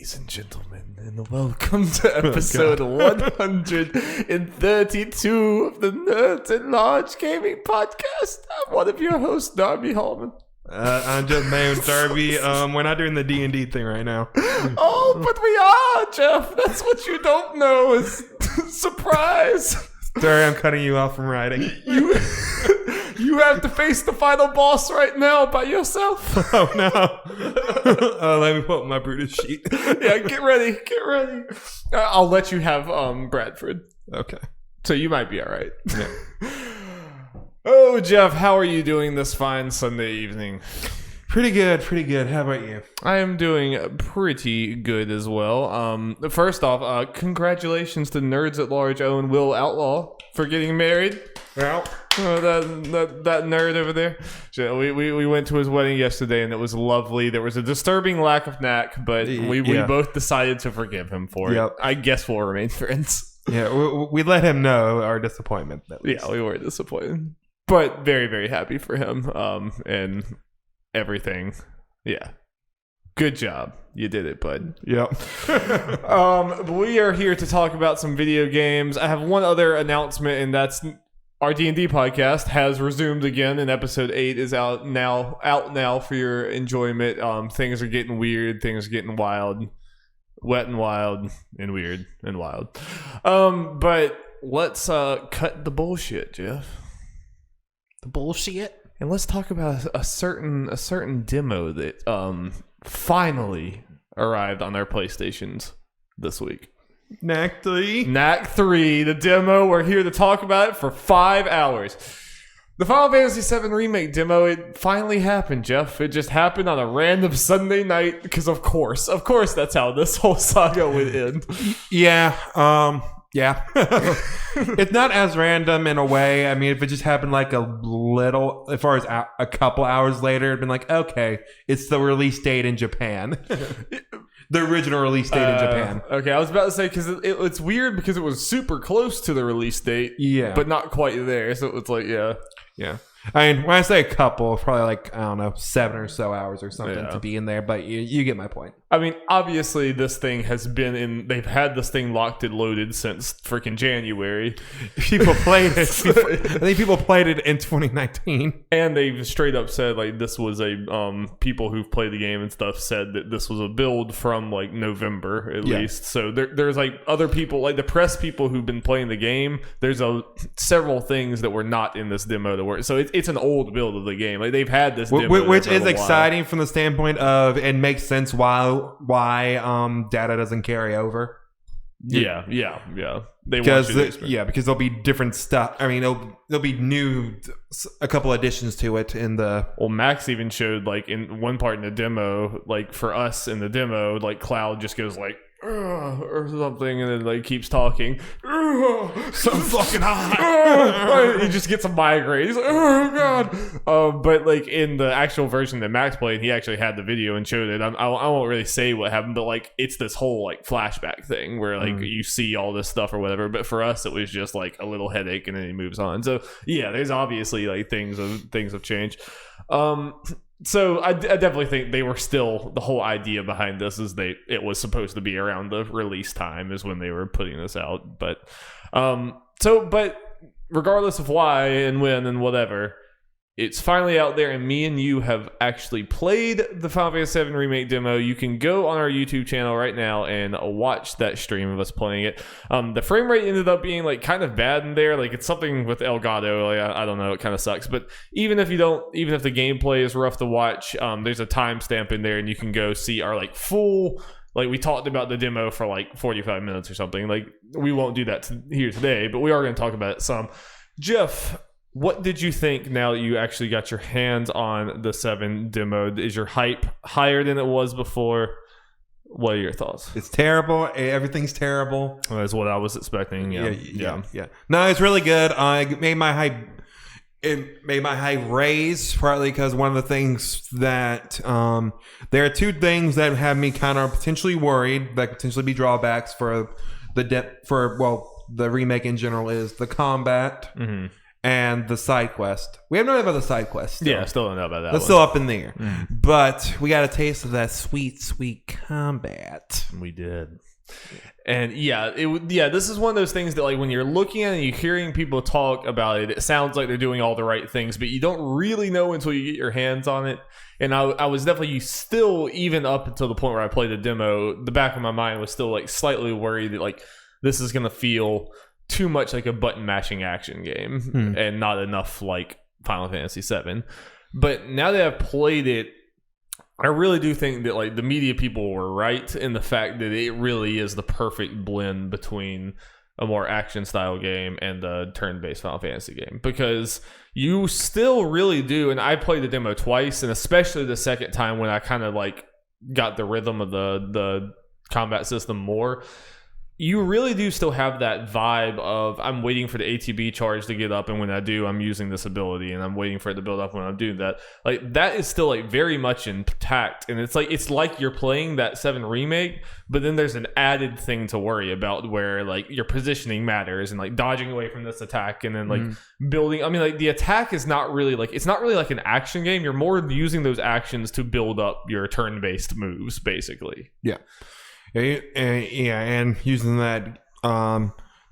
Ladies and gentlemen, and welcome to episode 132 of the Nerds at Large Gaming Podcast. I'm one of your hosts, Darby Hallman. I'm just named Darby. We're not doing the D&D thing right now. Oh, but we are, Jeff. That's what you don't know is surprise. Sorry, I'm cutting you off from writing. You have to face the final boss right now by yourself. Oh, no. Let me pull up my Brutus sheet. Yeah, get ready. I'll let you have Bradford. Okay. So you might be all right. Yeah. Oh, Jeff, how are you doing this fine Sunday evening? Pretty good. How about you? I am doing pretty good as well. First off, congratulations to Nerds at Large Owen Will Outlaw for getting married. Well, that nerd over there. So we went to his wedding yesterday, and it was lovely. There was a disturbing lack of knack, but we both decided to forgive him for it. I guess we'll remain friends. Yeah, we let him know our disappointment. Yeah, we were disappointed, but very, very happy for him. And everything. Yeah. Good job. You did it, bud. Yep. We are here to talk about some video games. I have one other announcement, and that's our D&D podcast has resumed again, and episode 8 is out now for your enjoyment. Things are getting weird. Things are getting wild. Wet and wild and weird and wild. But let's cut the bullshit, Jeff. The bullshit? And let's talk about a certain demo that finally arrived on our PlayStations this week. Knack 3, the demo. We're here to talk about it for 5 hours. The Final Fantasy VII Remake Demo, it finally happened, Jeff. It just happened on a random Sunday night because of course that's how this whole saga would end. Yeah. It's not as random in a way. I mean, if it just happened like a little, as far as a couple hours later, it'd been like, okay, it's the release date in Japan. The original release date in Japan. Okay, I was about to say, because it's weird because it was super close to the release date, but not quite there. So it's like, yeah. I mean, when I say a couple, probably like, I don't know, 7 or so hours or something to be in there, but you get my point. I mean, obviously this thing has been in, they've had this thing locked and loaded since freaking January. People played it. I think people played it in 2019. And they've straight up said, like, this was people who've played the game and stuff said that this was a build from, like, November at least. So there's, like, other people, like the press people who've been playing the game, there's several things that were not in this demo that were, so it's an old build of the game. Like, they've had this demo which is exciting from the standpoint of it makes sense why data doesn't carry over. Yeah. Because there'll be different stuff. I mean, there'll be a couple additions to it in the. Well, Max even showed, like, in one part in the demo, like for us in the demo, like Cloud just goes like or something, and then like keeps talking. So fucking hot. He just gets a migraine. He's like, oh god. But like in the actual version that Max played, he actually had the video and showed it. I won't really say what happened, but like it's this whole like flashback thing where like you see all this stuff or whatever. But for us, it was just like a little headache, and then he moves on. So yeah, there's obviously like things have changed. So I definitely think they were still, the whole idea behind this is it was supposed to be around the release time is when they were putting this out. But but regardless of why and when and whatever, it's finally out there, and me and you have actually played the Final Fantasy VII Remake Demo. You can go on our YouTube channel right now and watch that stream of us playing it. The frame rate ended up being like kind of bad in there. Like it's something with Elgato. Like I don't know, it kind of sucks. But even if the gameplay is rough to watch, there's a timestamp in there, and you can go see our like full. Like we talked about the demo for like 45 minutes or something. Like we won't do that here today, but we are going to talk about it some. Jeff, what did you think now that you actually got your hands on the 7 demo? Is your hype higher than it was before? What are your thoughts? It's terrible. Everything's terrible. Well, that's what I was expecting. Yeah. No, it's really good. It made my hype raise, partly because one of the things that there are 2 things that have me kind of potentially worried that could potentially be drawbacks for the remake in general is the combat. and the side quest. We haven't known about the side quest. Still don't know about that. That's still up in the air. But we got a taste of that sweet, sweet combat. We did. And this is one of those things that, like, when you're looking at it and you're hearing people talk about it, it sounds like they're doing all the right things, but you don't really know until you get your hands on it. And I was definitely still, even up until the point where I played the demo, the back of my mind was still like slightly worried that like this is gonna feel too much like a button mashing action game and not enough like Final Fantasy VII. But now that I've played it, I really do think that like the media people were right in the fact that it really is the perfect blend between a more action style game and a turn-based Final Fantasy game, because you still really do, and I played the demo twice, and especially the second time when I kind of like got the rhythm of the combat system more, you really do still have that vibe of I'm waiting for the ATB charge to get up, and when I do, I'm using this ability, and I'm waiting for it to build up when I'm doing that. Like, that is still like very much intact, and it's like you're playing that 7 remake, but then there's an added thing to worry about where like your positioning matters and like dodging away from this attack and then like building. I mean, like the attack is not really like, it's not really like an action game. You're more using those actions to build up your turn-based moves, basically. Yeah. And using that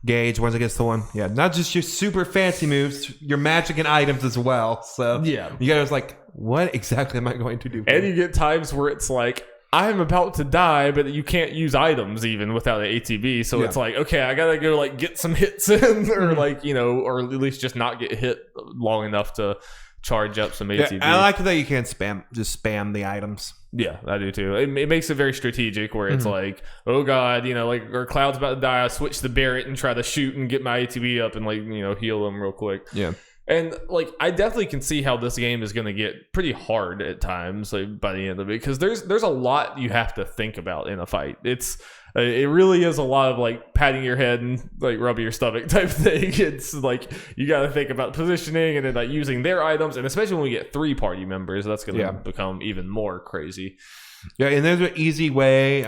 gauge once it gets to one. Yeah, not just your super fancy moves, your magic and items as well. So yeah, you guys like, what exactly am I going to do? And you get times where it's like, I'm about to die, but you can't use items even without an ATB. So it's like, okay, I gotta go like get some hits in, or like, you know, or at least just not get hit long enough to charge up some ATB. Yeah, I like that you can't spam the items. Yeah, I do too. It makes it very strategic where it's like, oh god, you know, like, or Cloud's about to die, I switch to Barret and try to shoot and get my ATB up and like, you know, heal them real quick. Yeah. And like, I definitely can see how this game is going to get pretty hard at times, like, by the end of it, because there's a lot you have to think about in a fight. It really is a lot of like patting your head and like rubbing your stomach type thing. It's like you got to think about positioning and then like using their items, and especially when we get 3 party members, that's going to become even more crazy. Yeah, and there's an easy way,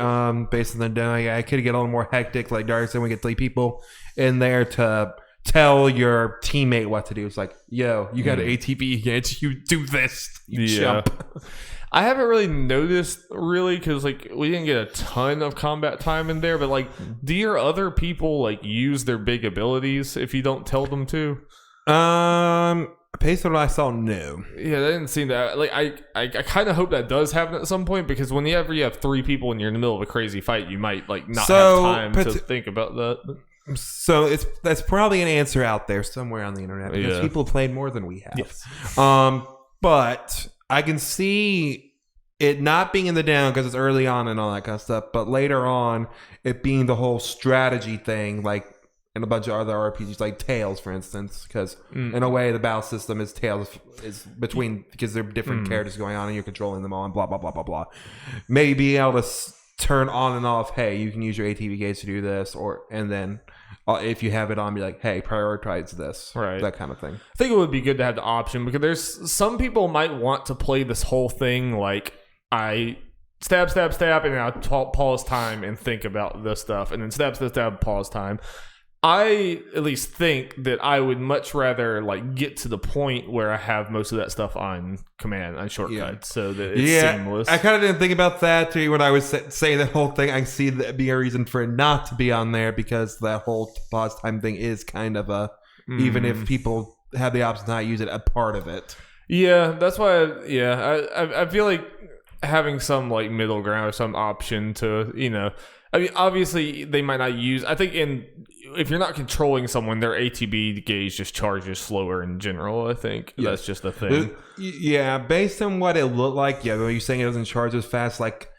based on the demo. I could get a little more hectic, like Dark said, we get 3 people in there to tell your teammate what to do. It's like, yo, you got an ATB hit, you do this, you jump. I haven't really noticed because like we didn't get a ton of combat time in there, but like, do your other people like use their big abilities if you don't tell them to? Based on what I saw, no. Yeah, that didn't seem that. Like, I kind of hope that does happen at some point, because whenever you have 3 people and you're in the middle of a crazy fight, you might like not have time to think about that. So that's probably an answer out there somewhere on the internet, because people played more than we have. Yes. But I can see it not being in the demo because it's early on and all that kind of stuff, but later on it being the whole strategy thing, like in a bunch of other RPGs, like Tales, for instance, because in a way the battle system is Tales is between, because there are different characters going on and you're controlling them all and blah blah blah blah blah. Maybe being able to turn on and off, hey, you can use your ATB gauge to do this, and then if you have it on, be like, hey, prioritize this, right? That kind of thing. I think it would be good to have the option, because there's some people might want to play this whole thing like, I stab, and then I'll pause time and think about this stuff, and then stab, pause time. I at least think that I would much rather like get to the point where I have most of that stuff on command, on shortcuts, so that it's seamless. I kind of didn't think about that too when I was saying that whole thing. I see that be a reason for it not to be on there, because that whole pause time thing is kind of a, even if people have the option to not use it, a part of it. Yeah, that's why. I feel like having some like middle ground or some option to, you know, I mean, obviously they might not use, I think if you're not controlling someone, their ATB gauge just charges slower in general. I think that's just a thing. Yeah, based on what it looked like, though you're saying it doesn't charge as fast, like,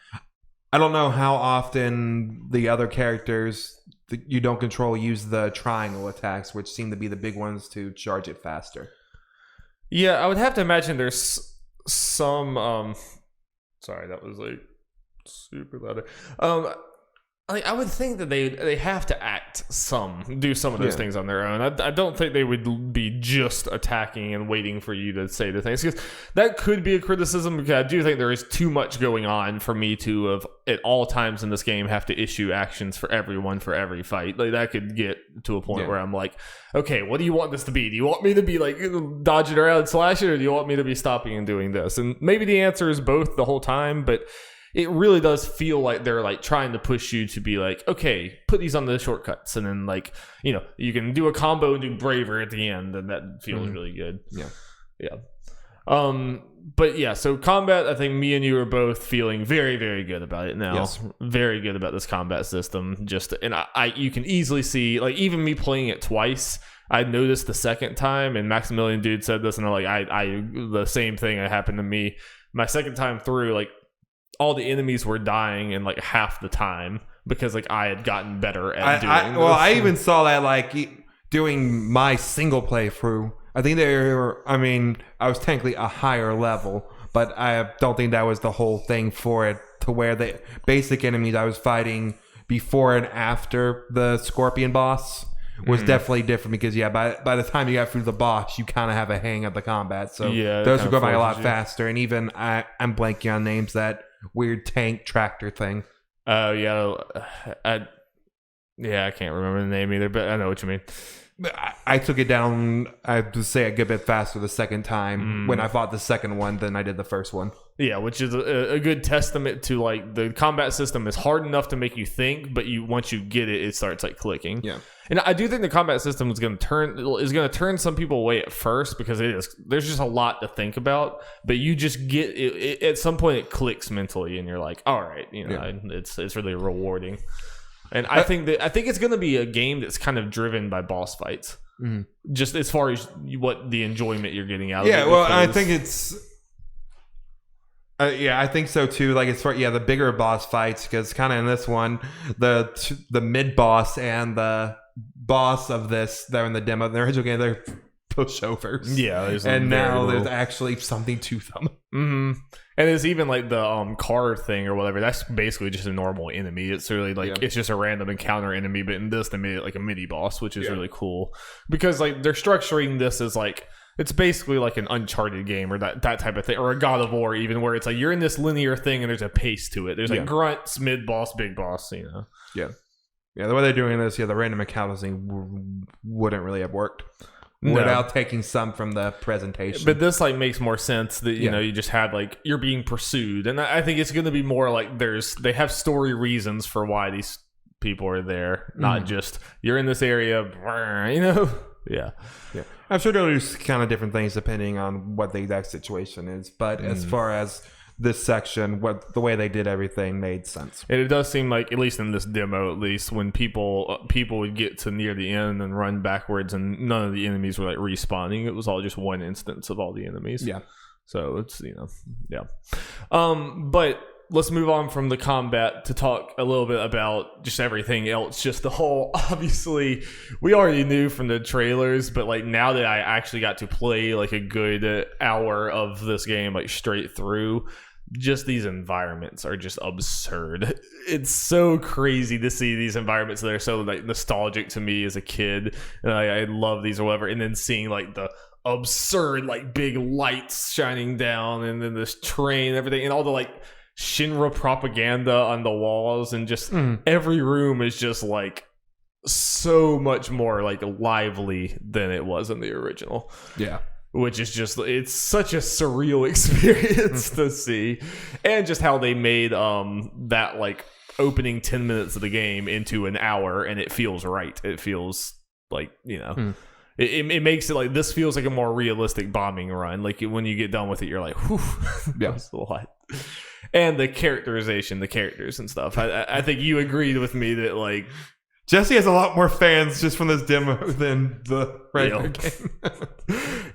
I don't know how often the other characters that you don't control use the triangle attacks, which seem to be the big ones to charge it faster. Yeah, I would have to imagine there's some sorry, that was like super loud. I would think that they have to do some of those things on their own. I don't think they would be just attacking and waiting for you to say the things, because that could be a criticism, because I do think there is too much going on for me to at all times in this game have to issue actions for everyone for every fight. Like that could get to a point where I'm like, okay, what do you want this to be? Do you want me to be like dodging around slashing, or do you want me to be stopping and doing this? And maybe the answer is both the whole time, but it really does feel like they're like trying to push you to be like, okay, put these on the shortcuts, and then like, you know, you can do a combo and do braver at the end, and that feels really good. Yeah. But yeah, so combat, I think me and you are both feeling very, very good about it now. Yes. Very good about this combat system. You can easily see, like, even me playing it twice, I noticed the second time, and Maximilian Dude said this, and I the same thing that happened to me. My second time through, like, all the enemies were dying in like half the time because like I had gotten better at doing this. I even saw that like doing my single playthrough. I think I was technically a higher level, but I don't think that was the whole thing for it, to where the basic enemies I was fighting before and after the Scorpion boss was definitely different, because by the time you got through the boss, you kind of have a hang of the combat, so those would go by a lot faster. And even I'm blanking on names, that weird tank tractor thing. Oh I can't remember the name either, but I know what you mean. I took it down, I would say, a good bit faster the second time when I fought the second one than I did the first one. Yeah, which is a good testament to like the combat system is hard enough to make you think, but once you get it, it starts like clicking. Yeah, and I do think the combat system is going to turn some people away at first, because there's just a lot to think about. But you just get it at some point, it clicks mentally, and you're like, all right, it's really rewarding. And I think it's going to be a game that's kind of driven by boss fights, just as far as what the enjoyment you're getting out of it. Yeah, well, I think it's. I think so too. Like, it's for the bigger boss fights, because kind of in this one, the mid boss and the boss of this, they're in the demo. The original game, they're pushovers. Yeah, and now there's actually something to them. Mm-hmm. And it's even like the car thing or whatever. That's basically just a normal enemy. It's really like it's just a random encounter enemy. But in this, they made it like a mini boss, which is really cool, because like they're structuring this as like, it's basically like an Uncharted game, or that type of thing, or a God of War even, where it's like you're in this linear thing and there's a pace to it. There's like grunts, mid boss, big boss, you know. Yeah, the way they're doing this, the random encounter thing wouldn't really have worked without taking some from the presentation. But this like makes more sense that you know, you just had like, you're being pursued, and I think it's going to be more like they have story reasons for why these people are there, not just you're in this area, you know. Yeah. I'm sure they'll do kind of different things depending on what the exact situation is, but as far as this section, the way they did everything made sense. And it does seem like, at least in this demo, at least, when people would get to near the end and run backwards, and none of the enemies were like respawning. It was all just one instance of all the enemies. Yeah. So it's but let's move on from the combat to talk a little bit about just everything else. Just the whole, obviously, we already knew from the trailers, but like now that I actually got to play like a good hour of this game, like straight through, just these environments are just absurd. It's so crazy to see these environments that are so like nostalgic to me as a kid, and I love these or whatever. And then seeing like the absurd like big lights shining down, and then this train and everything, and all the like Shinra propaganda on the walls, and just every room is just like so much more like lively than it was in the original. Yeah. Which is just, it's such a surreal experience to see. And just how they made that like opening 10 minutes of the game into an hour, and it feels right. It feels like, you know, it makes it like, this feels like a more realistic bombing run. Like when you get done with it, you're like, whew, that was a lot. And the characterization, the characters and stuff. I think you agreed with me that like, Jesse has a lot more fans just from this demo than the regular game.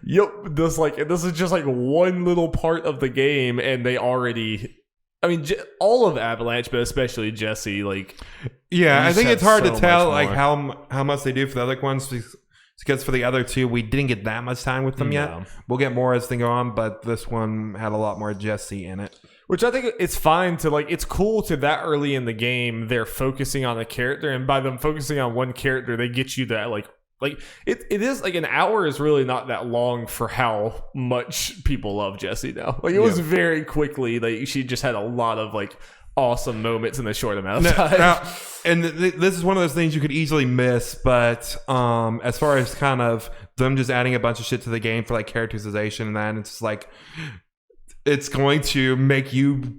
This is just like one little part of the game, and they already, I mean, all of Avalanche, but especially Jesse, like, yeah, I think it's hard to tell like how much they do for the other ones, because for the other two we didn't get that much time with them yet. We'll get more as things go on, but this one had a lot more Jesse in it. Which I think it's fine to like. It's cool to that early in the game. They're focusing on a character, and by them focusing on one character, they get you that like it is like an hour is really not that long for how much people love Jessie now. Like it was very quickly. Like she just had a lot of like awesome moments in a short amount of time. And this is one of those things you could easily miss, but as far as kind of them just adding a bunch of shit to the game for like characterization and that, it's just like it's going to make you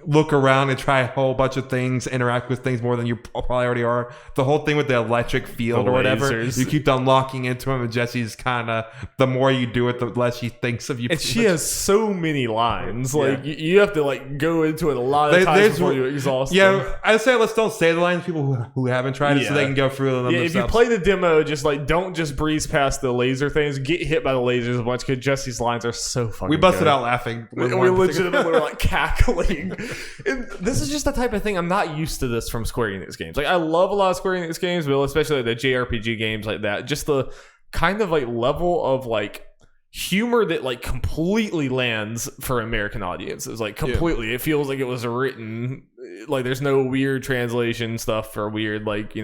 look around and try a whole bunch of things, interact with things more than you probably already are. The whole thing with the electric field or whatever, you keep unlocking into him, and Jessie's kind of, the more you do it, the less she thinks of you. And she has so many lines. Like, you have to, like, go into it a lot of times before you exhaust them. I'd say let's don't say the lines to people who haven't tried it so they can go through them themselves. If you play the demo, just, like, don't just breeze past the laser things. Get hit by the lasers a bunch, because Jessie's lines are so fucking We busted good. out laughing. We legitimately were, like, cackling. And this is just the type of thing I'm not used to this from Square Enix games. Like I love a lot of Square Enix games, but especially the JRPG games like that. Just the kind of like level of like humor that like completely lands for American audiences. Like completely, it feels like it was written like there's no weird translation stuff or weird like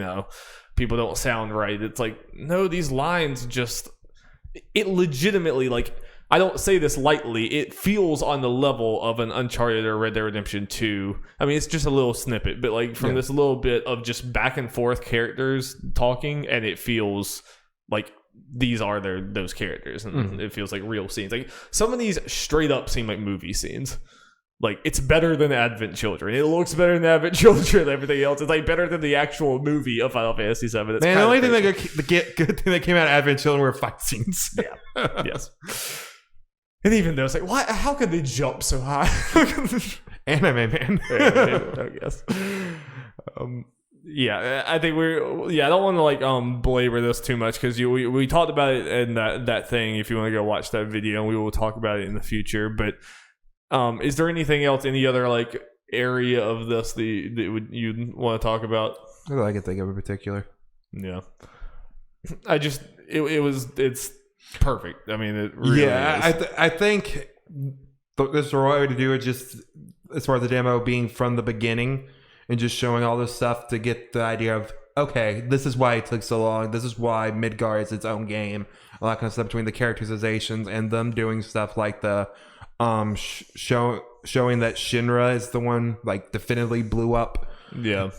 people don't sound right. It's like no, these lines just it legitimately like. I don't say this lightly. It feels on the level of an Uncharted or Red Dead Redemption 2. I mean, it's just a little snippet, but like from this little bit of just back and forth characters talking, and it feels like these are those characters, and it feels like real scenes. Like some of these straight up seem like movie scenes. Like it's better than Advent Children. It looks better than Advent Children and everything else. It's like better than the actual movie of Final Fantasy VII. It's Man, the only thing good thing that came out of Advent Children were fight scenes. Yeah. Yes. And even though it's like, why? How could they jump so high? Anime, man. I guess. I think I don't want to like belabor this too much because we talked about it in that thing. If you want to go watch that video, and we will talk about it in the future. But is there anything else? Any other like area of this that you'd want to talk about? Not that I can think of in particular. Yeah, it's perfect. I mean, it really is. I think this is the right way to do it, just as far as the demo being from the beginning and just showing all this stuff to get the idea of, okay, this is why it took so long. This is why Midgar is its own game. All that kind of stuff between the characterizations and them doing stuff like the showing that Shinra is the one like definitively blew up the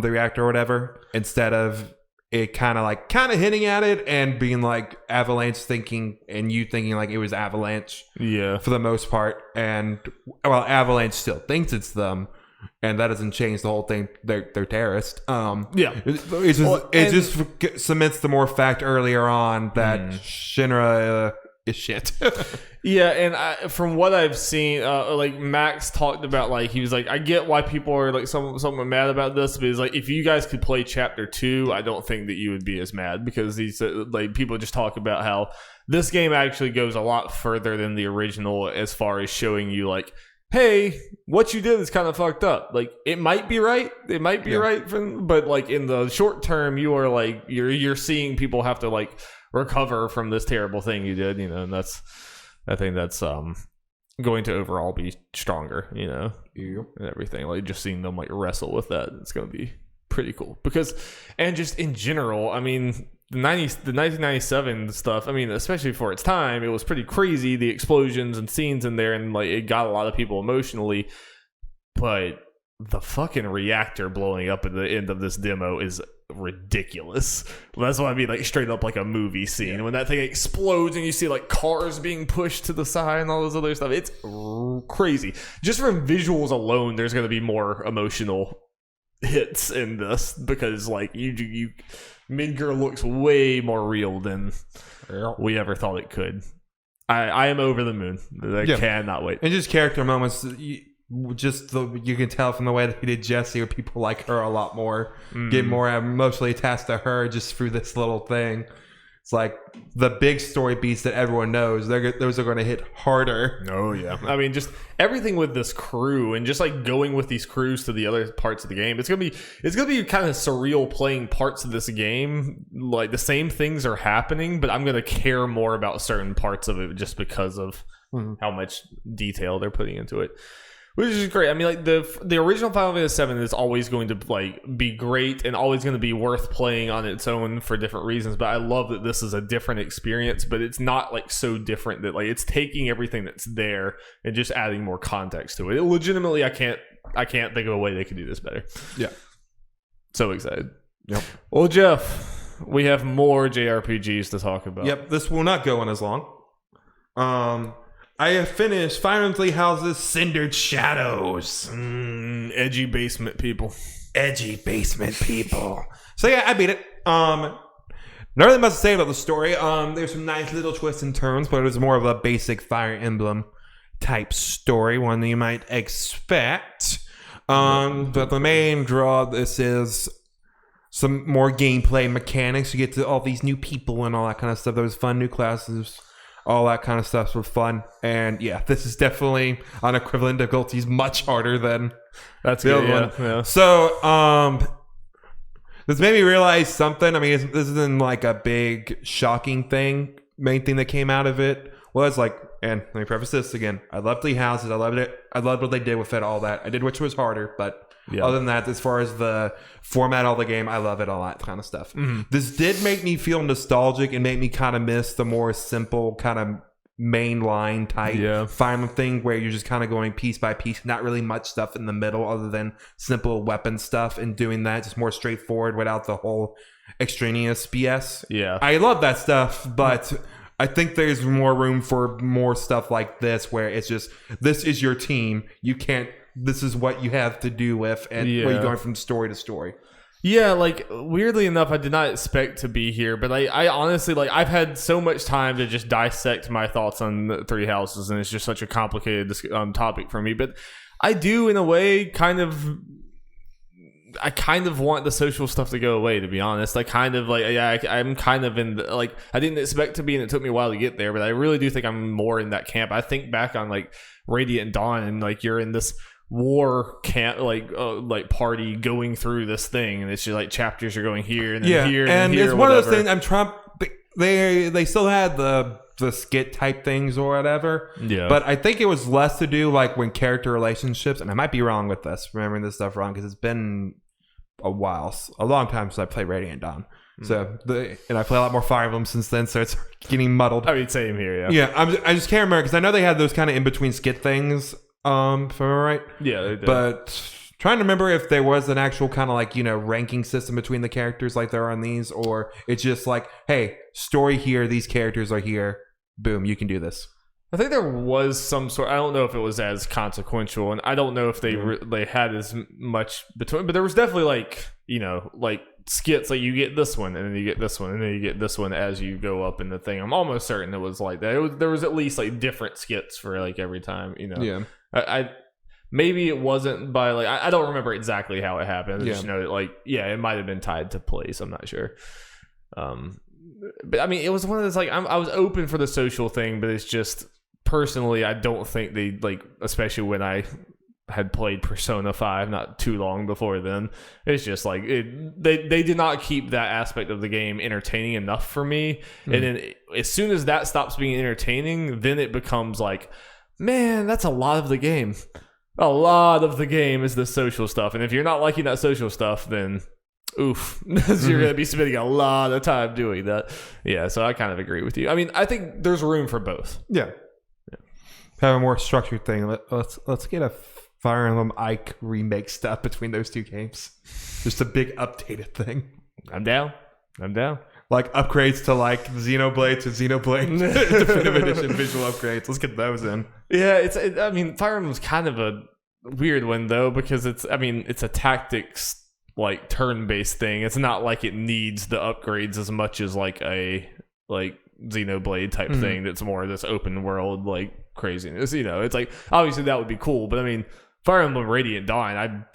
reactor or whatever, instead of it kind of hinting at it and being like Avalanche thinking and you thinking like it was Avalanche for the most part, and well, Avalanche still thinks it's them, and that doesn't change the whole thing. They're terrorists. It just cements the more fact earlier on that Shinra is shit. And from what I've seen, like Max talked about, like he was like, I get why people are like somewhat mad about this, but he's like, if you guys could play Chapter 2, I don't think that you would be as mad, because these like people just talk about how this game actually goes a lot further than the original as far as showing you like, hey, what you did is kind of fucked up. Like it might be right, but like in the short term, you are like you're seeing people have to like recover from this terrible thing you did, and I think that's going to overall be stronger, and everything. Like just seeing them like wrestle with that, it's going to be pretty cool. Because, and just in general, I mean, the 1997 stuff, I mean, especially for its time, it was pretty crazy, the explosions and scenes in there, and like it got a lot of people emotionally. But the fucking reactor blowing up at the end of this demo is ridiculous. That's what I mean, like straight up like a movie scene when that thing explodes and you see like cars being pushed to the side and all this other stuff. It's crazy. Just from visuals alone, there's going to be more emotional hits in this, because like you Midgar looks way more real than we ever thought it could. I am over the moon. I cannot wait. And just character moments, you can tell from the way that he did Jessie, or people like her a lot more, get more emotionally attached to her just through this little thing. It's like the big story beats that everyone knows, those are going to hit harder. Oh yeah, I mean, just everything with this crew and just like going with these crews to the other parts of the game. It's gonna be kind of surreal playing parts of this game. Like the same things are happening, but I'm gonna care more about certain parts of it just because of how much detail they're putting into it. Which is great. I mean, like the original Final Fantasy VII is always going to like be great and always going to be worth playing on its own for different reasons. But I love that this is a different experience, but it's not like so different that like it's taking everything that's there and just adding more context to it. Legitimately, I can't think of a way they could do this better. Yeah, so excited. Yep. Well, Jeff, we have more JRPGs to talk about. Yep. This will not go on as long. I have finished Fire Emblem House's Cindered Shadows. Edgy basement people. So yeah, I beat it. Not really much to say about the story. There's some nice little twists and turns, but it was more of a basic Fire Emblem type story, one that you might expect. But the main draw of this is some more gameplay mechanics. You get to all these new people and all that kind of stuff. Those fun new classes. All that kind of stuff was fun. And yeah, this is definitely on equivalent difficulties much harder than that's the good, other one. Yeah. So, this made me realize something. I mean, this isn't like a big shocking thing. Main thing that came out of it was like, and let me preface this again. I loved Lee Houses. I loved it. I loved what they did with it, all that. I did which was harder, but other than that, as far as the format of the game, I love it, all that kind of stuff. This did make me feel nostalgic and make me kind of miss the more simple kind of mainline type final thing where you're just kind of going piece by piece, not really much stuff in the middle other than simple weapon stuff, and doing that just more straightforward without the whole extraneous BS. Yeah. I love that stuff, but I think there's more room for more stuff like this where it's just, this is your team. You can't, this is what you have to do with, and where you're going from story to story. Yeah, like weirdly enough, I did not expect to be here, but I honestly, like, I've had so much time to just dissect my thoughts on the Three Houses, and it's just such a complicated topic for me. But I do, in a way, I kind of want the social stuff to go away, to be honest. I'm kind of in the, like, I didn't expect to be, and it took me a while to get there, but I really do think I'm more in that camp. I think back on like Radiant Dawn, and like you're in this war camp, like party going through this thing, and it's just like chapters are going here and then here and here. It's one of those things. I'm trying. They still had the skit type things or whatever. Yeah. But I think it was less to do like when character relationships, and I might be wrong with this, remembering this stuff wrong, because it's been a long time since I played Radiant Dawn. So and I play a lot more Fire Emblem since then, so it's getting muddled. I mean, same here. Yeah. I just can't remember, because I know they had those kind of in between skit things. If I'm right. Yeah, they did. But trying to remember if there was an actual kind of like, ranking system between the characters like there are on these, or it's just like, hey, story here, these characters are here, boom, you can do this. I think there was some sort. I don't know if it was as consequential, and I don't know if they had as much between. But there was definitely like skits. Like you get this one, and then you get this one, and then you get this one as you go up in the thing. I'm almost certain it was like that. There was at least like different skits for like every time. Yeah. I maybe it wasn't by like I don't remember exactly how it happened. I just know that it might have been tied to place. I'm not sure. But I mean, it was one of those like I was open for the social thing, but it's just. Personally, I don't think they especially when I had played Persona 5 not too long before then. It's just like they did not keep that aspect of the game entertaining enough for me. And then as soon as that stops being entertaining, then it becomes like, man, that's a lot of the game. A lot of the game is the social stuff, and if you're not liking that social stuff, then oof, you're going to be spending a lot of time doing that. Yeah, so I kind of agree with you. I mean, I think there's room for both. Yeah. Have a more structured thing. Let's get a Fire Emblem Ike remake stuff between those two games. Just a big updated thing. I'm down. Like upgrades to like Xenoblade to Xenoblade Definitive Edition visual upgrades. Let's get those in. Yeah, I mean, Fire Emblem's kind of a weird one though, because it's a tactics like turn-based thing. It's not like it needs the upgrades as much as like a Xenoblade type thing that's more this open world like craziness. It's like obviously that would be cool, but I mean, Fire Emblem Radiant Dawn,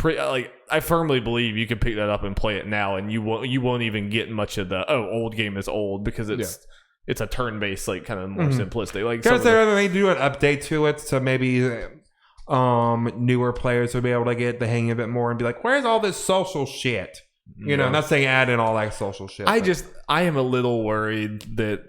I firmly believe you can pick that up and play it now, and you won't even get much of the old game is old, because it's a turn-based like kind of more simplistic. Like because they do an update to it, so maybe newer players will be able to get the hang of it more and be like, where's all this social shit? I'm not saying add in all that social shit. I am a little worried that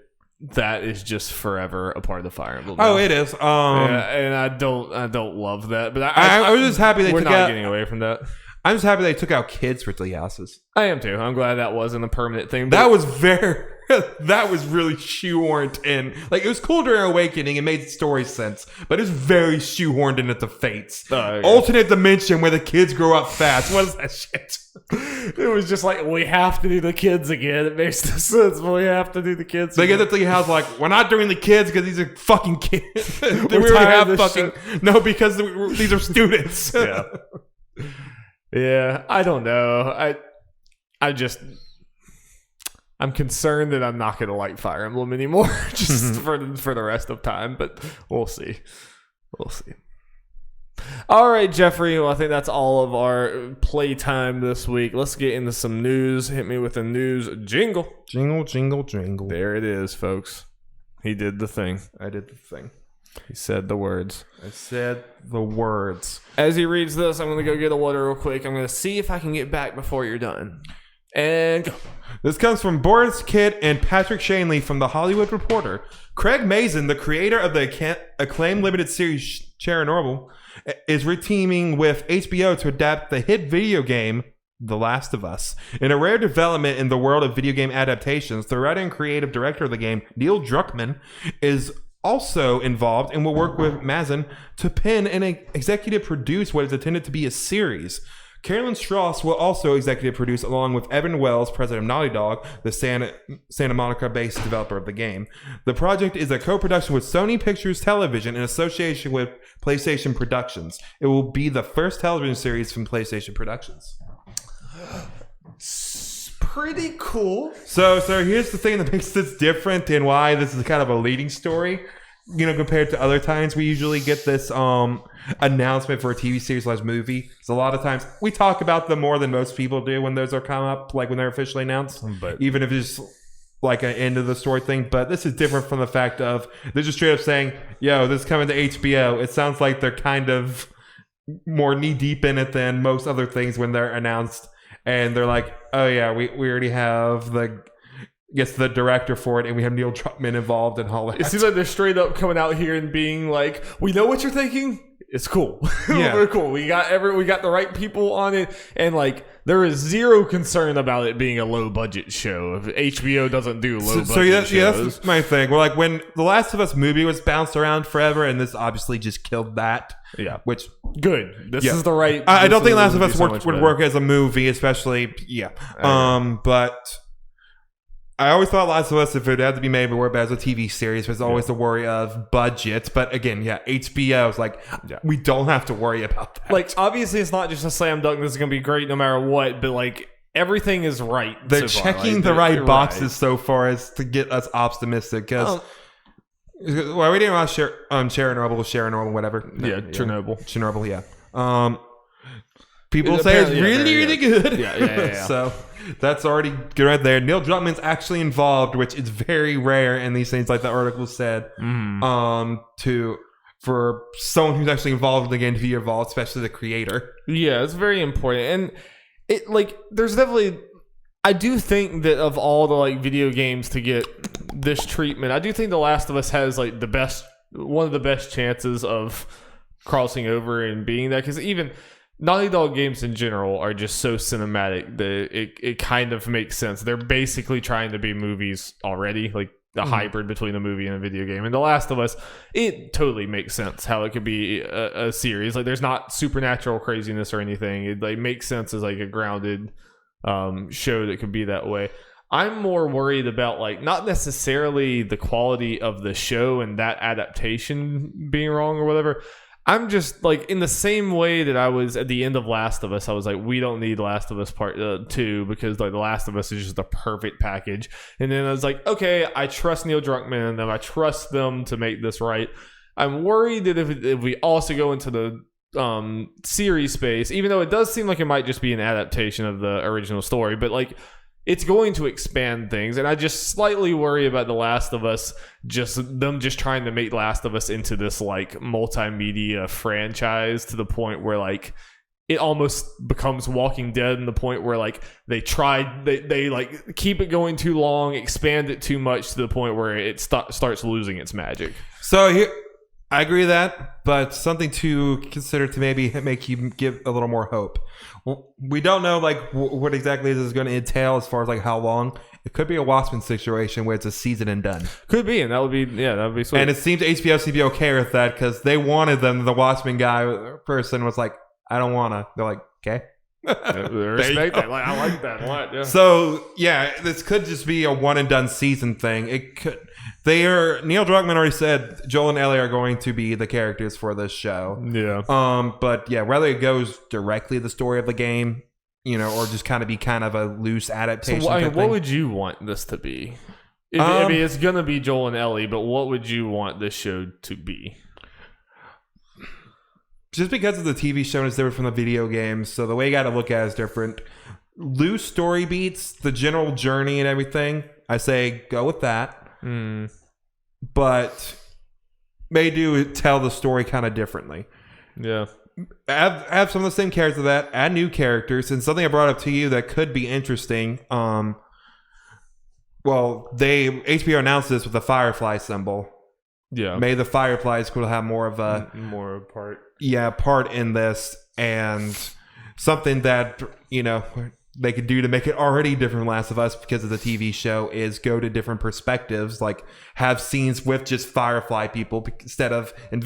that is just forever a part of the Fire Emblem. Oh, it is. Yeah, and I don't love that, but I was just happy we're not getting away from that. I'm just happy they took out kids for the asses. I am too. I'm glad that wasn't a permanent thing. That was that was really shoehorned in. Like, it was cool during Awakening. It made story sense, but it's very shoehorned into the Fates. Yeah. Alternate dimension where the kids grow up fast. What is that shit? It was just like, we have to do the kids again. It makes no sense, but we have to do the kids They again. get the thing house like, we're not doing the kids because these are fucking kids. we already tired have of this fucking no, because these are students. Yeah. Yeah, I don't know. I'm concerned that I'm not going to like Fire Emblem anymore just for the rest of time, but we'll see. We'll see. All right, Jeffrey. Well, I think that's all of our playtime this week. Let's get into some news. Hit me with a news jingle. Jingle, jingle, jingle. There it is, folks. He did the thing. I did the thing. He said the words. I said the words. As he reads this, I'm going to go get a water real quick. I'm going to see if I can get back before you're done. And go. This comes from Boris Kidd and Patrick Shanley from The Hollywood Reporter. Craig Mazin, the creator of the acclaimed limited series Chernobyl, is reteaming with HBO to adapt the hit video game The Last of Us. In a rare development in the world of video game adaptations, the writer and creative director of the game, Neil Druckmann, is also involved and will work with Mazin to pen and executive produce what is intended to be a series. Carolyn Strauss will also executive produce along with Evan Wells, president of Naughty Dog, the Santa Monica-based developer of the game. The project is a co-production with Sony Pictures Television in association with PlayStation Productions. It will be the first television series from PlayStation Productions. Pretty cool. So here's the thing that makes this different and why this is kind of a leading story, compared to other times we usually get this announcement for a TV series / movie. So a lot of times we talk about them more than most people do when those are come up, like when they're officially announced, but even if it's like an end of the story thing. But this is different from the fact of they're just straight up saying, yo, this is coming to HBO. It sounds like they're kind of more knee deep in it than most other things when they're announced. And they're like, oh yeah, we already have the director for it, and we have Neil Druckmann involved and all that. It seems like they're straight up coming out here and being like, we know what you're thinking. It's cool. Yeah. We're cool. We got the right people on it, and like there is zero concern about it being a low budget show. If HBO doesn't do low budget shows. That's my thing. Well, like when The Last of Us movie was bounced around forever, and this obviously just killed that. Yeah. Which good. This is the right. I don't think Last of Us would work as a movie, especially. Yeah. But I always thought Last of Us, if it had to be made, would work as a TV series. There's always the worry of budget. But again, HBO is like, we don't have to worry about that. Like, obviously, it's not just a slam dunk. This is going to be great no matter what. But like, everything is right. They're so far. checking the right boxes so far as to get us optimistic. Because we didn't watch Chernobyl, whatever. Yeah, Chernobyl. Yeah. People say it's really good. Yeah. So that's already good right there. Neil Druckmann's actually involved, which is very rare in these things, like the article said. For someone who's actually involved in the game to be involved, especially the creator. Yeah, it's very important. And it there's definitely, I do think that of all the video games to get this treatment, I do think The Last of Us has one of the best chances of crossing over and being that, because even Naughty Dog games in general are just so cinematic that it kind of makes sense. They're basically trying to be movies already, like a hybrid between a movie and a video game. And The Last of Us, it totally makes sense how it could be a series. Like, there's not supernatural craziness or anything. It makes sense as a grounded show that could be that way. I'm more worried about not necessarily the quality of the show and that adaptation being wrong or whatever. I'm just in the same way that I was at the end of Last of Us. I was like, we don't need Last of Us Part 2 because The Last of Us is just a perfect package. And then I was like, okay, I trust Neil Druckmann and them. I trust them to make this right. I'm worried that if we also go into the series space, even though it does seem like it might just be an adaptation of the original story, but it's going to expand things, and I just slightly worry about The Last of Us, just trying to make Last of Us into this multimedia franchise to the point where it almost becomes Walking Dead in the point where like they like keep it going too long, expand it too much to the point where it starts losing its magic. So here, I agree with that, but something to consider to maybe make you give a little more hope. Well, we don't know like what exactly this is going to entail as far as like how long. It could be a Watchmen situation where it's a season and done. Could be, and that would be sweet. And it seems HBO seems to be okay with that because they wanted them. The Watchmen person was like, I don't wanna. They're like, okay. Respect that. Like, I like that a lot. Yeah. So yeah, this could just be a one and done season thing. It could. Neil Druckmann already said Joel and Ellie are going to be the characters for this show. Yeah. But yeah, whether it goes directly the story of the game, or just kind of a loose adaptation. So, what would you want this to be? I mean, it's gonna be Joel and Ellie, but what would you want this show to be? Just because of the TV show is different from the video games, so the way you got to look at it is different. Loose story beats, the general journey and everything, I say go with that. But they do tell the story kind of differently. Yeah. Have some of the same characters of that, add new characters, and something I brought up to you that could be interesting. Well, HBO announced this with the Firefly symbol. Yeah. Maybe the Fireflies could have more of a part. Yeah, part in this, and something that they could do to make it already different from Last of Us because of the TV show is go to different perspectives, like have scenes with just Firefly people instead of in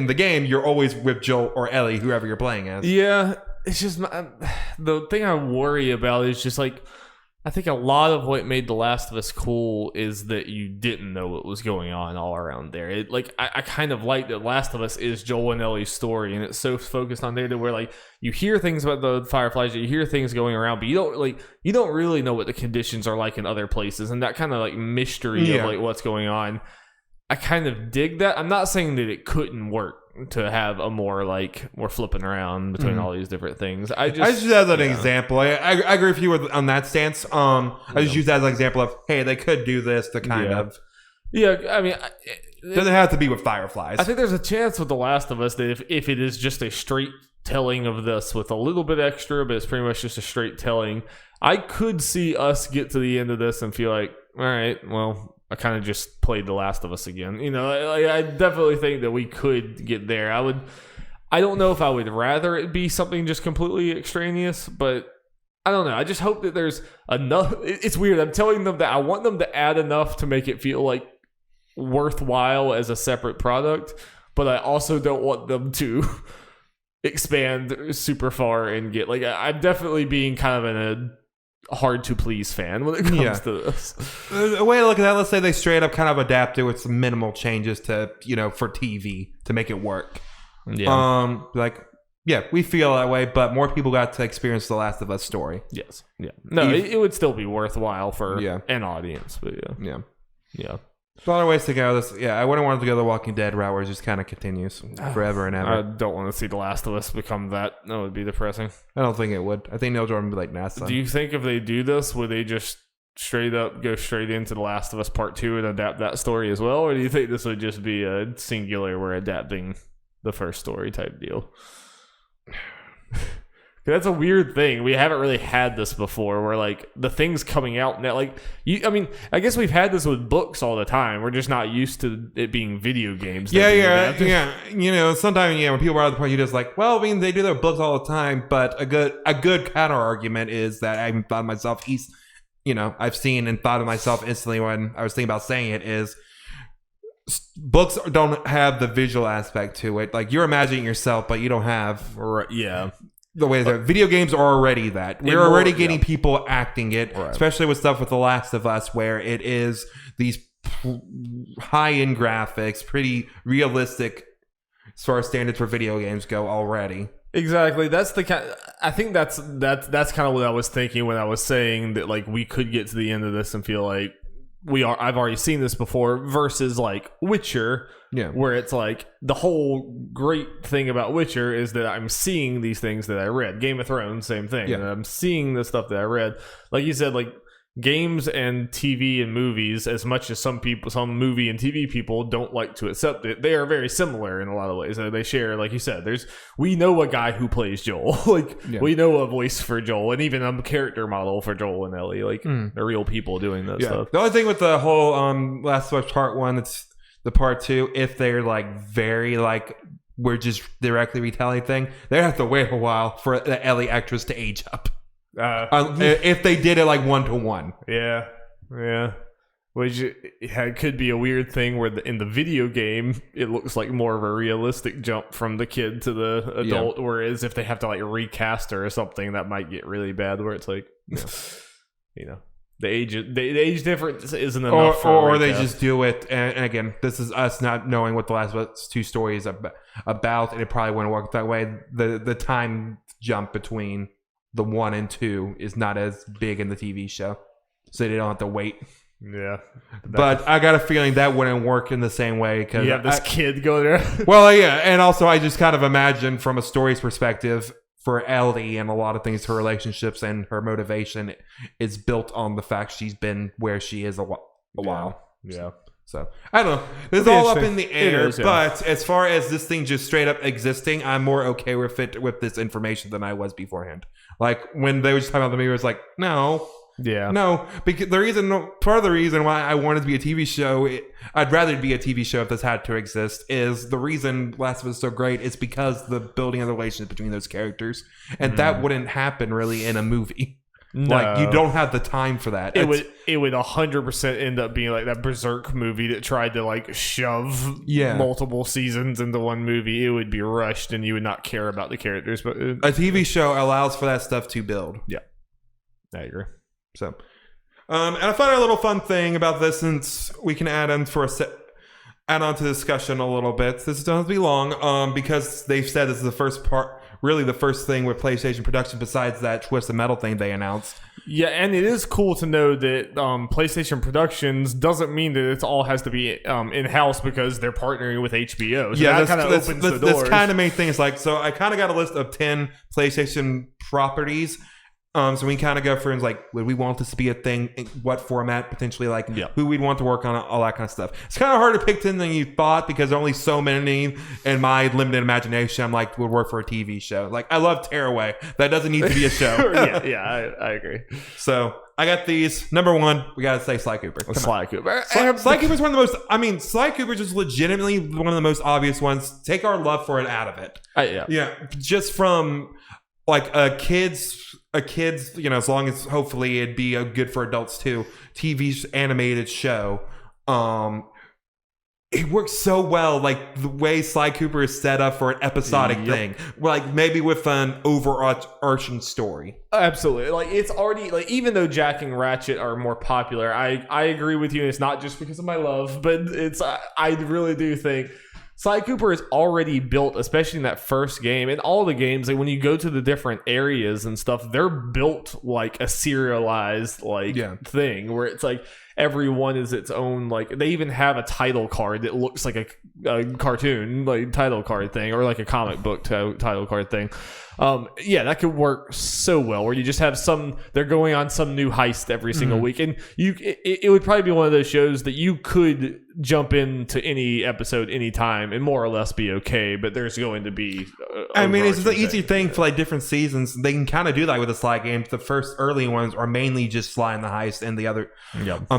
the game you're always with Joel or Ellie, whoever you're playing as. Yeah, it's just the thing I worry about is just like I think a lot of what made The Last of Us cool is that you didn't know what was going on all around there. I kind of like that Last of Us is Joel and Ellie's story, and it's so focused on there to where like you hear things about the Fireflies, you hear things going around, but you don't really know what the conditions are like in other places, and that kind of like mystery of like what's going on. I kind of dig that. I'm not saying that it couldn't work to have a more flipping around between all these different things. I just as an example. I agree with you on that stance. I just use that as an example of, hey, they could do this to kind of. Yeah, I mean, it doesn't have to be with Fireflies. I think there's a chance with The Last of Us that if it is just a straight telling of this with a little bit extra, but it's pretty much just a straight telling, I could see us get to the end of this and feel like, all right, well, I kind of just played The Last of Us again. I definitely think that we could get there. I don't know if I would rather it be something just completely extraneous, but I don't know. I just hope that there's enough. It's weird. I'm telling them that I want them to add enough to make it feel like worthwhile as a separate product, but I also don't want them to expand super far and get I'm definitely being kind of in a hard to please fan when it comes to this. A way to look at that, let's say they straight up kind of adapted with some minimal changes to for TV to make it work. We feel that way, but more people got to experience The Last of Us story. Yes. Yeah. No, it would still be worthwhile for an audience, but yeah. There's a lot of ways to go. I wouldn't want it to go the Walking Dead route where it just kind of continues forever and ever. I don't want to see The Last of Us become that. That would be depressing. I don't think it would. I think Neil Jordan would be like, nah, son. Do you think if they do this, would they just straight up go straight into The Last of Us Part 2 and adapt that story as well? Or do you think this would just be a singular, we're adapting the first story type deal? That's a weird thing. We haven't really had this before where the things coming out now, I guess we've had this with books all the time. We're just not used to it being video games. Sometimes when people are at the point, you're just like, well, I mean, they do their books all the time, but a good counter argument is that I haven't thought of myself. I've seen and thought of myself instantly when I was thinking about saying it is books don't have the visual aspect to it. Like you're imagining yourself, but you don't have the way that video games are already that. We're already getting people acting it, especially with stuff with The Last of Us, where it is these high-end graphics, pretty realistic as far as standards for video games go already. Exactly. That's the kind. I think that's kind of what I was thinking when I was saying that we could get to the end of this and feel like I've already seen this before versus Witcher. Yeah, where it's the whole great thing about Witcher is that I'm seeing these things that I read. Game of Thrones, same thing. Yeah. I'm seeing the stuff that I read. Like you said, games and TV and movies, as much as some movie and TV people don't like to accept it, they are very similar in a lot of ways. They share, like you said, we know a guy who plays Joel. We know a voice for Joel, and even a character model for Joel and Ellie. They're real people doing that stuff. The only thing with the whole Last of Us Part 1, it's the Part 2, if they're very we're just directly retelling thing, they have to wait a while for the Ellie actress to age up. If they did it 1-to-1. Yeah. Which could be a weird thing where in the video game it looks like more of a realistic jump from the kid to the adult, whereas if they have to recast her or something, that might get really bad where it's the age difference isn't enough or they just do it, and again, this is us not knowing what the Last of Us 2 story is about, and it probably wouldn't work that way. The time jump between the 1 and 2 is not as big in the TV show, so they don't have to wait. Yeah, but I got a feeling that wouldn't work in the same way because this kid go there. Well, yeah, and also I just kind of imagine from a story's perspective for Ellie and a lot of things, her relationships and her motivation is built on the fact she's been where she is a while. Yeah. So I don't know. It's all up in the air. But as far as this thing just straight up existing, I'm more okay with it with this information than I was beforehand. When they were just talking about the movie, it was no. Yeah. No, because part of the reason why I wanted to be a TV show, I'd rather it be a TV show if this had to exist, is the reason Last of Us is so great is because the building of the relationship between those characters. And that wouldn't happen really in a movie. No. You don't have the time for that. It would 100% end up being like that Berserk movie that tried to shove multiple seasons into one movie. It would be rushed and you would not care about the characters. But a TV show allows for that stuff to build. Yeah, I agree. So, and I thought a little fun thing about this, since we can add on to the discussion a little bit. This doesn't have to be long, because they've said this is the first part, really the first thing with PlayStation production besides that Twisted Metal thing they announced. Yeah, and it is cool to know that PlayStation Productions doesn't mean that it all has to be in-house because they're partnering with HBO. So that kind of opens the doors. This kind of made things so I kind of got a list of 10 PlayStation properties. So we kind of go through and would we want this to be a thing? In what format? Potentially, who we'd want to work on it, all that kind of stuff. It's kind of hard to pick 10 than you thought because there are only so many in my limited imagination. I'm would work for a TV show. I love Tearaway. That doesn't need to be a show. I agree. So I got these. Number 1, we got to say Sly Cooper. Sly Cooper. Sly Cooper's one of the most. Sly Cooper's just legitimately one of the most obvious ones. Take our love for it out of it. Just from a kid's, as long as hopefully it'd be a good for adults too, TV's animated show. It works so well, the way Sly Cooper is set up for an episodic thing, maybe with an overarching story. Absolutely, it's already even though Jack and Ratchet are more popular, I agree with you. And it's not just because of my love, but I really do think Sly Cooper is already built, especially in that first game. In all the games, when you go to the different areas and stuff, they're built like a serialized thing where it's everyone is its own. They even have a title card that looks like a cartoon title card thing, or a comic book title card thing. That could work so well, where you just have they're going on some new heist every single week, and it would probably be one of those shows that you could jump into any episode anytime and more or less be okay, but there's going to be it's the easy thing for different seasons. They can kind of do that with the Sly games. The first early ones are mainly just Sly and the heist, and the other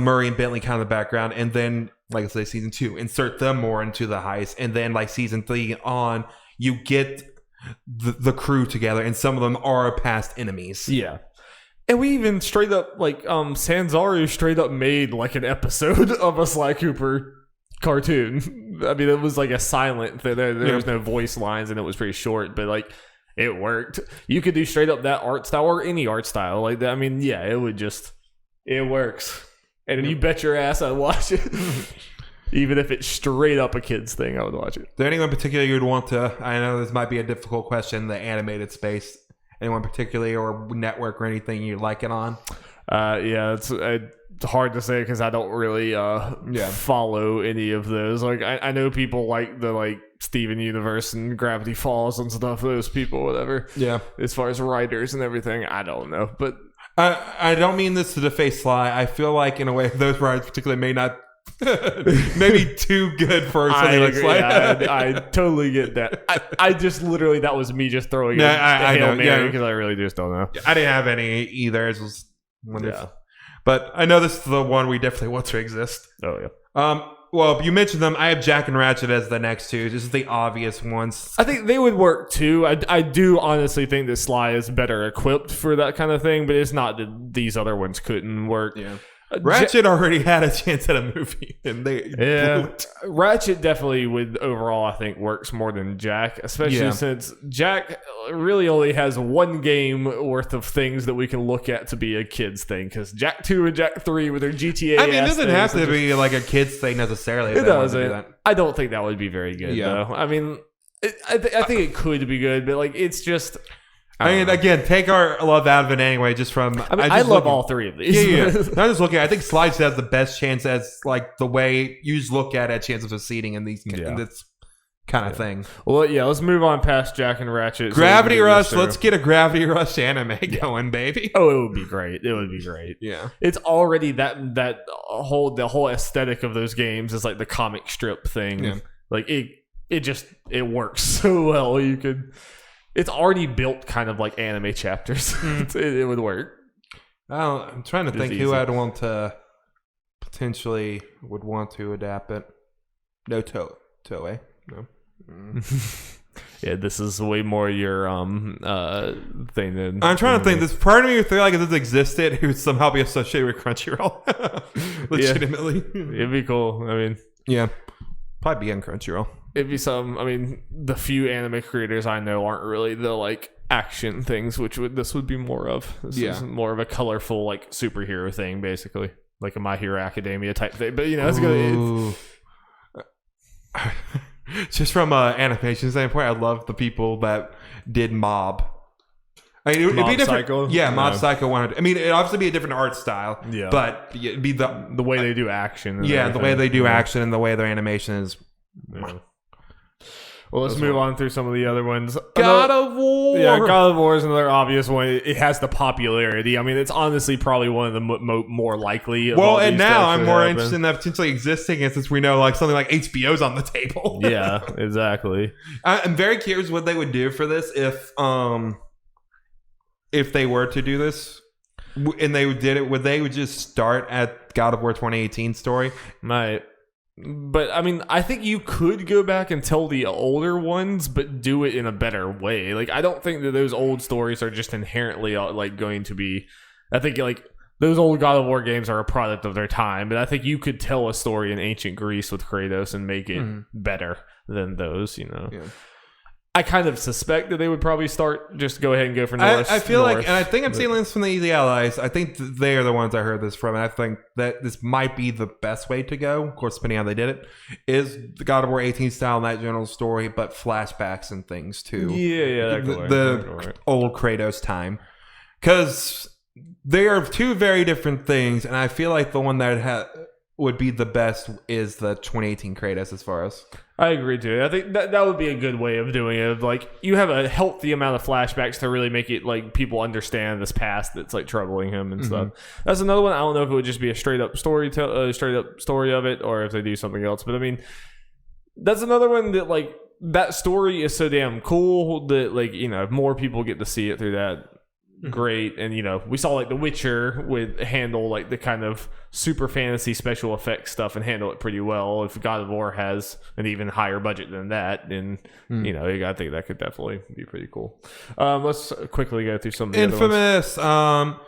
Murray and Bentley kind of the background, and then I say season 2 insert them more into the heist, and then season 3 on you get the crew together, and some of them are past enemies. And we even straight up Sanzaru straight up made an episode of a Sly Cooper cartoon. I mean, it was a silent thing. There was no voice lines, and it was pretty short, but it worked. You could do straight up that art style or any art style like that. I mean, it works. And you bet your ass I'd watch it. Even if it's straight up a kid's thing, I would watch it. Is there anyone particular you'd want to... I know this might be a difficult question, the animated space. Anyone particularly, or network or anything you'd like it on? It's hard to say because I don't really follow any of those. I know people like the Steven Universe and Gravity Falls and stuff. Those people, whatever. Yeah. As far as writers and everything, I don't know. But I don't mean this to deface Sly. I feel like in a way those rides particularly may not maybe too good for something like Sly. Yeah, I totally get that. I just literally that was me just throwing I know, because I really just don't know. I didn't have any either. It was but I know this is the one we definitely want to exist. Oh yeah. Well, you mentioned them. I have Jack and Ratchet as the next two. This is the obvious ones. I think they would work too. I do honestly think that Sly is better equipped for that kind of thing, but it's not that these other ones couldn't work. Yeah. Ratchet already had a chance at a movie, and they blew it. Ratchet definitely would overall, I think, works more than Jack, especially since Jack really only has one game worth of things that we can look at to be a kid's thing. Because Jack 2 and Jack 3 with their GTA, I mean, it doesn't have to be like a kid's thing necessarily. It doesn't. I don't think that would be very good though. I mean, I think it could be good, but like it's just. I mean, again, take our love out of it anyway. Just from, I love all three of these. Yeah. I'm just looking. I think Slides has the best chance as like the way you just look at it, chance of succeeding in these in this kind of thing. Well, yeah, let's move on past Jack and Ratchet. Gravity Rush. Let's get a Gravity Rush anime going, baby. Oh, it would be great. It would be great. Yeah, it's already the whole aesthetic of those games is like the comic strip thing. Yeah. Like it works so well. You could. It's already built kind of like anime chapters. It would work. I'm trying to think who I'd want to potentially would want to adapt it. No Toei. No. Yeah, this is way more your thing than I'm trying to think. This part of me would feel like if this existed, it would somehow be associated with Crunchyroll. Legitimately. It'd be cool. I mean, yeah. Probably be on Crunchyroll. It'd be some. I mean, the few anime creators I know aren't really the like action things, which this would be more of. This is more of a colorful like superhero thing, basically, like a My Hero Academia type thing. But you know, it's good. Just from an animation standpoint, I love the people that did Mob. I mean, it'd be different. Psycho? Yeah, Mob Psycho 100. I mean, it'd obviously be a different art style. Yeah, but it'd be the way they do action. Yeah, the way they do action and the way their animation is. Yeah. Well, let's move on through some of the other ones. God of War. Yeah, God of War is another obvious one. It has the popularity. I mean, it's honestly probably one of the more likely. Well, and now I'm more interested in that potentially existing, since we know like something like HBO's on the table. Yeah, exactly. I'm very curious what they would do for this if they were to do this, and they did it. Would they just start at God of War 2018 story? Might. But I mean, I think you could go back and tell the older ones, but do it in a better way. Like, I don't think that those old stories are just inherently like going to be. I think like those old God of War games are a product of their time, but I think you could tell a story in ancient Greece with Kratos and make it better than those. You know. Yeah. I kind of suspect that they would probably just go ahead and go for North. I feel like, and I think I'm seeing this from the Easy Allies. I think they are the ones I heard this from, and I think that this might be the best way to go. Of course, depending on how they did it, is the God of War 18 style, that general story, but flashbacks and things too. Yeah, the old Kratos time, because they are two very different things, and I feel like the one that would be the best is the 2018 Kratos as far as. I agree too. I think that would be a good way of doing it. Like, you have a healthy amount of flashbacks to really make it like people understand this past that's like troubling him and stuff. That's another one. I don't know if it would just be a straight up story of it, or if they do something else. But I mean, that's another one that like that story is so damn cool that like, you know, if more people get to see it through that. Great. And you know, we saw like The Witcher would handle like the kind of super fantasy special effects stuff and handle it pretty well. If God of War has an even higher budget than that, then you know, I think that could definitely be pretty cool. Let's quickly go through some of the Infamous. Other ones.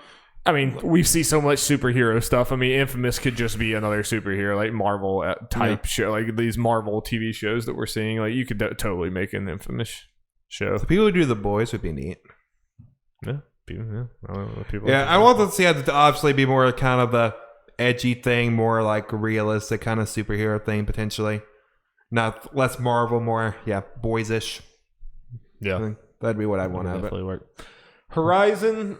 I mean, we see so much superhero stuff. I mean, Infamous could just be another superhero, like Marvel type show, like these Marvel TV shows that we're seeing. Like, you could totally make an Infamous show. The people who do The Boys would be neat. Yeah. I want to see it to obviously be more kind of the edgy thing, more like realistic kind of superhero thing potentially. Not less Marvel, more boys-ish. Yeah, that'd be what I'd want to have. Definitely work. Horizon,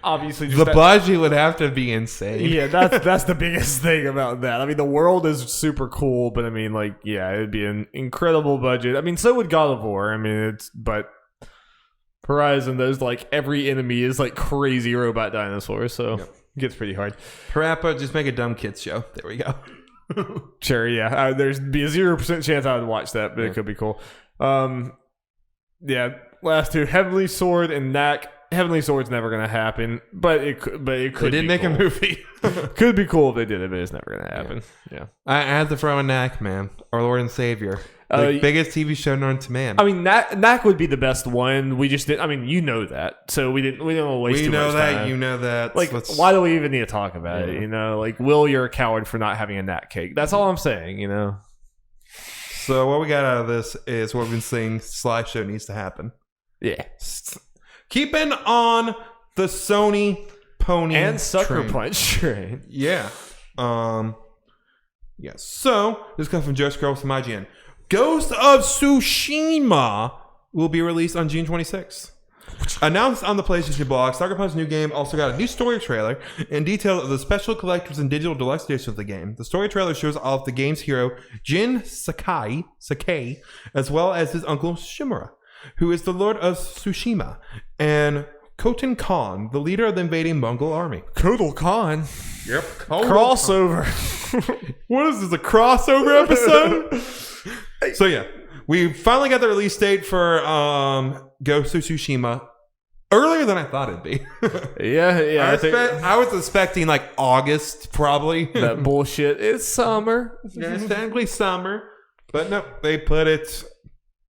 obviously, just the budget would have to be insane. Yeah, that's the biggest thing about that. I mean, the world is super cool, but I mean, like, yeah, it'd be an incredible budget. I mean, so would God of War. I mean, but. Horizon, those like every enemy is like crazy robot dinosaurs, so it gets pretty hard. Parappa, just make a dumb kids show. There we go. Sure, yeah. There'd be a 0% chance I would watch that, but it could be cool. Yeah, last two, Heavenly Sword and Knack. Heavenly Sword's never gonna happen, but it could. They didn't make a movie. Could be cool if they did it, but it's never gonna happen. Yeah. I had to throw in Knack, man. Our Lord and Savior. The biggest TV show known to man. I mean, Knack would be the best one. We just didn't. I mean, you know that, so we didn't waste too much time. We know that. You know that. Like, why do we even need to talk about it? You know, like, Will, you're a coward for not having a Knack cake. That's all I'm saying. You know. So what we got out of this is what we've been saying. Slideshow needs to happen. Yeah. Keeping on the Sony pony and Sucker train. Punch train. Yeah. Yeah. So this comes from Joe Scrolls from IGN. Ghost of Tsushima will be released on June 26th. Announced on the PlayStation blog, Sucker Punch's new game also got a new story trailer and detail of the special collectors and digital deluxe edition of the game. The story trailer shows off the game's hero, Jin Sakai, as well as his uncle Shimura, who is the Lord of Tsushima, and Khotan Khan, the leader of the invading Mongol army. Kotal Khan. Yep. Crossover. What is this, a crossover episode? So yeah, we finally got the release date for Ghost of Tsushima earlier than I thought it'd be. Yeah. I was expecting like August, probably. That bullshit. It's summer. Yeah, it's technically summer, but no, they put it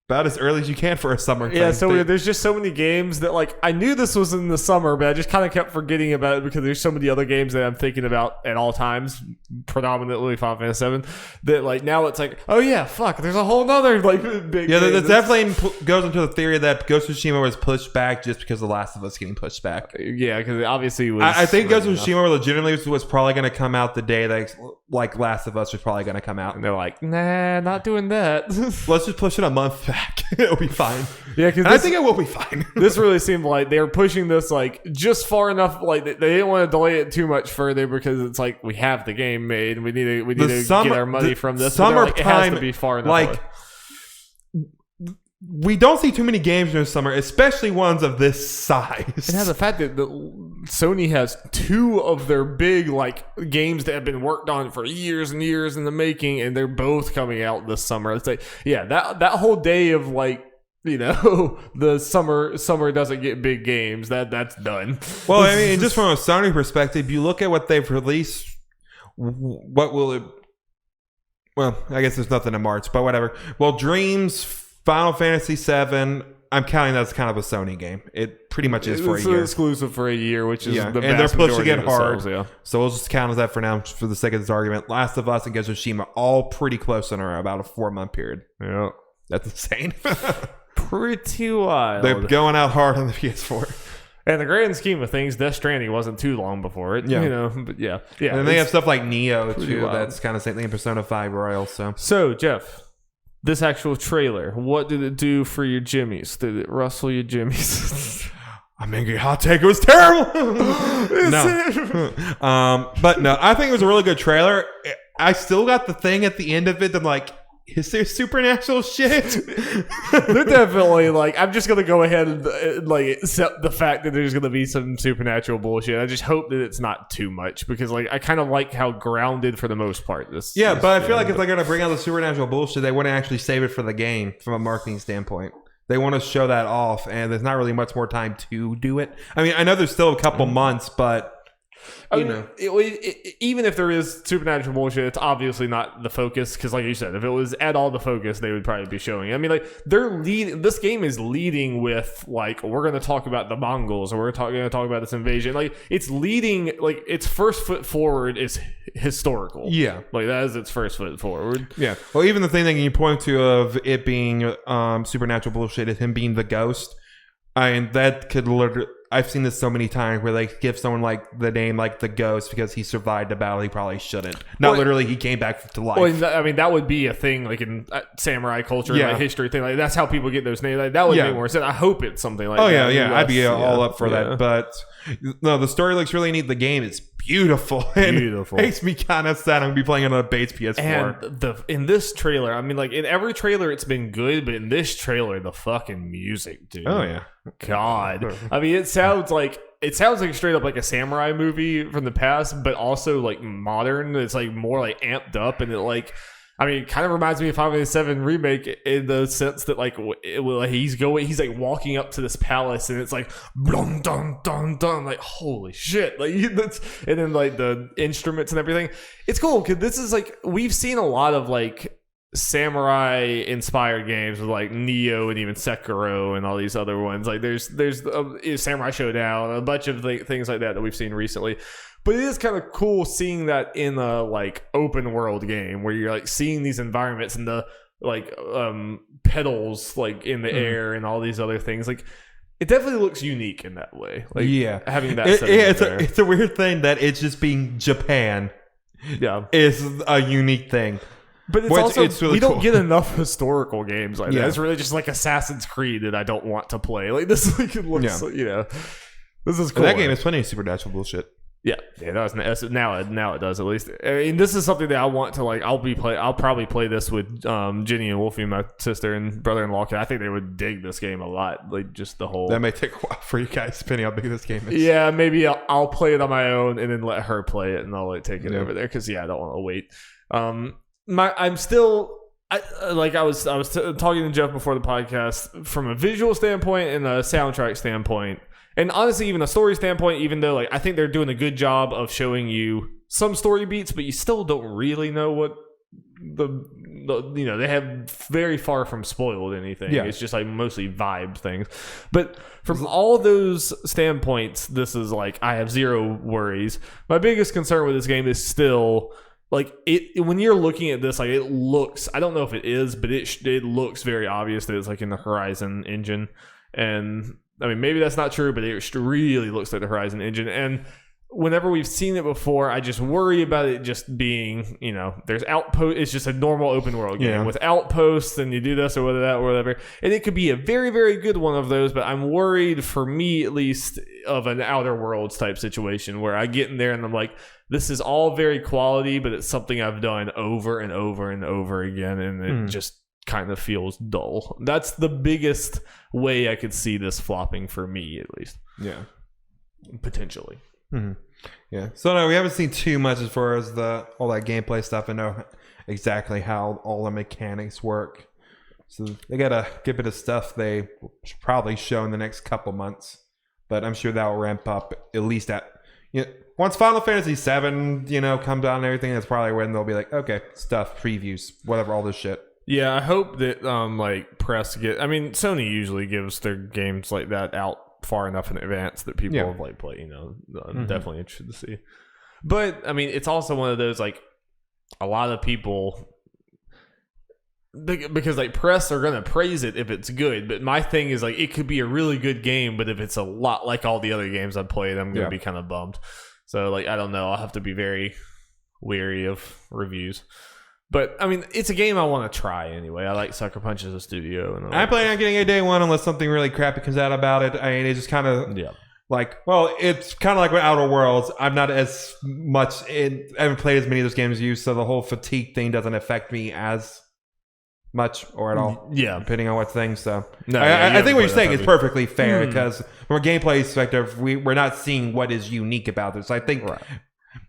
about as early as you can for a summer thing. Yeah, so there's just so many games that, like, I knew this was in the summer, but I just kind of kept forgetting about it because there's so many other games that I'm thinking about at all times, predominantly Final Fantasy VII, that, like, now it's like, oh yeah, fuck, there's a whole nother, like, big yeah, game. that definitely goes into the theory that Ghost of Tsushima was pushed back just because The Last of Us getting pushed back. Yeah, because it obviously was... I think Ghost of Tsushima legitimately was probably going to come out the day that, like, Last of Us was probably going to come out. And they're like, nah, not doing that. Let's just push it a month back. It'll be fine. Yeah, because I think it will be fine. This really seemed like they were pushing this like just far enough. Like they didn't want to delay it too much further because it's like we have the game made. We need to get our money from this. Summertime, like, it has to be far enough. Like we don't see too many games in the summer, especially ones of this size. And now the fact that Sony has two of their big like games that have been worked on for years and years in the making, and they're both coming out this summer. It's like, yeah, that whole day of like, you know, the summer doesn't get big games. That's done. Well, I mean, just from a Sony perspective, you look at what they've released. What will it? Well, I guess there's nothing in March, but whatever. Well, Dreams, Final Fantasy VII. I'm counting that as kind of a Sony game. It pretty much is for a year. It's exclusive for a year, which is the and they're vast pushing majority it of hard. sales, yeah. So we'll just count as that for now, for the sake of this argument. Last of Us and Ghost of Tsushima, all pretty close in about a 4-month period. Yeah, that's insane. Pretty wild. They're going out hard on the PS4. And the grand scheme of things, Death Stranding wasn't too long before it. Yeah. You know, but yeah. And they have stuff like Neo too. Wild. That's kind of same thing in Persona 5 Royal. So Jeff, this actual trailer, what did it do for your jimmies? Did it rustle your jimmies? I'm angry. Hot take. It was terrible. But no, I think it was a really good trailer. I still got the thing at the end of it that like, is there supernatural shit? They're definitely like, I'm just gonna go ahead and like accept the fact that there's gonna be some supernatural bullshit. I just hope that it's not too much because like I kind of like how grounded for the most part this. But I feel like if they're gonna bring out the supernatural bullshit, they wouldn't actually save it for the game from a marketing standpoint. They want to show that off, and there's not really much more time to do it. I mean, I know there's still a couple months, but. Even if there is supernatural bullshit, it's obviously not the focus because, like you said, if it was at all the focus, they would probably be showing. I mean, like this game is leading with like we're going to talk about the Mongols or we're going to talk about this invasion. Like it's leading, like its first foot forward is historical. Yeah, like that is its first foot forward. Yeah. Well, even the thing that you point to of it being supernatural bullshit is him being the ghost. I mean, that could literally. I've seen this so many times where they give someone like the name like the ghost because he survived a battle he probably shouldn't. Not literally, he came back to life. Well, I mean, that would be a thing like in samurai culture, like history thing. Like that's how people get those names. Like, that would make more sense. I hope it's something like that. Yeah. I'd be all up for that. But no, the story looks really neat. The game is beautiful. Beautiful. It makes me kind of sad I'm going to be playing it on a base PS4. And in this trailer, I mean, like in every trailer it's been good, but in this trailer, the fucking music, dude. Oh yeah. God. I mean, it sounds like straight up like a samurai movie from the past, but also like modern. It's like more like amped up, and it kind of reminds me of FFVII Remake in the sense that like he's like walking up to this palace, and it's like dun dun dun dun, like holy shit, like and then like the instruments and everything. It's cool because this is like we've seen a lot of like samurai inspired games with like Neo and even Sekiro and all these other ones. Like there's Samurai Showdown, a bunch of things like that we've seen recently. But it is kind of cool seeing that in a like open world game where you're like seeing these environments and the like pedals like in the air and all these other things. Like it definitely looks unique in that way. Like having that it's a weird thing that it's just being Japan. Yeah, is a unique thing. But it's really we don't get enough historical games like that. It's really just like Assassin's Creed that I don't want to play. Like this, like it looks, this is cool. That game is plenty of supernatural bullshit. Yeah, that was now it does at least. I mean, this is something that I want to like. I'll probably play this with Jenny and Wolfie, my sister and brother-in-law. I think they would dig this game a lot. Like just the whole. That may take a while for you guys, depending how big this game is. Yeah, maybe I'll play it on my own and then let her play it, and I'll like take it over there because I don't want to wait. I'm still I was talking to Jeff before the podcast from a visual standpoint and a soundtrack standpoint, and honestly even a story standpoint. Even though like I think they're doing a good job of showing you some story beats, but you still don't really know what they have very far from spoiled anything. It's just like mostly vibe things. But from all those standpoints, this is like I have zero worries. My biggest concern with this game is still. Like it when you're looking at this, like it looks. I don't know if it is, but it looks very obvious that it's like in the Horizon engine, and I mean maybe that's not true, but it really looks like the Horizon engine. And whenever we've seen it before, I just worry about it just being, there's outpost. It's just a normal open world game with outposts, and you do this or whatever. And it could be a very, very good one of those, but I'm worried, for me at least, of an Outer Worlds type situation where I get in there and I'm like, this is all very quality, but it's something I've done over and over and over again, and it just kind of feels dull. That's the biggest way I could see this flopping for me, at least. Yeah. Potentially. Mm-hmm. Yeah. So no, we haven't seen too much as far as all that gameplay stuff and know exactly how all the mechanics work. So they got a good bit of stuff they should probably show in the next couple months, but I'm sure that will ramp up at least once Final Fantasy VII, come down and everything. That's probably when they'll be like, okay, stuff, previews, whatever, all this shit. Yeah, I hope that press I mean, Sony usually gives their games like that out far enough in advance that people have like play. I'm definitely interested to see. But I mean, it's also one of those like a lot of people. Because like press are gonna praise it if it's good, but my thing is like it could be a really good game, but if it's a lot like all the other games I've played, I'm gonna be kind of bummed. So like I don't know, I'll have to be very wary of reviews. But I mean, it's a game I want to try anyway. I like Sucker Punch as a studio, and I plan on getting a day one unless something really crappy comes out about it. I mean, it just kind of it's kind of like with Outer Worlds. I'm not as much I haven't played as many of those games as you, so the whole fatigue thing doesn't affect me as much or at all, depending on what things. So I think what you're saying is perfectly fair because from a gameplay perspective, we're not seeing what is unique about this. I think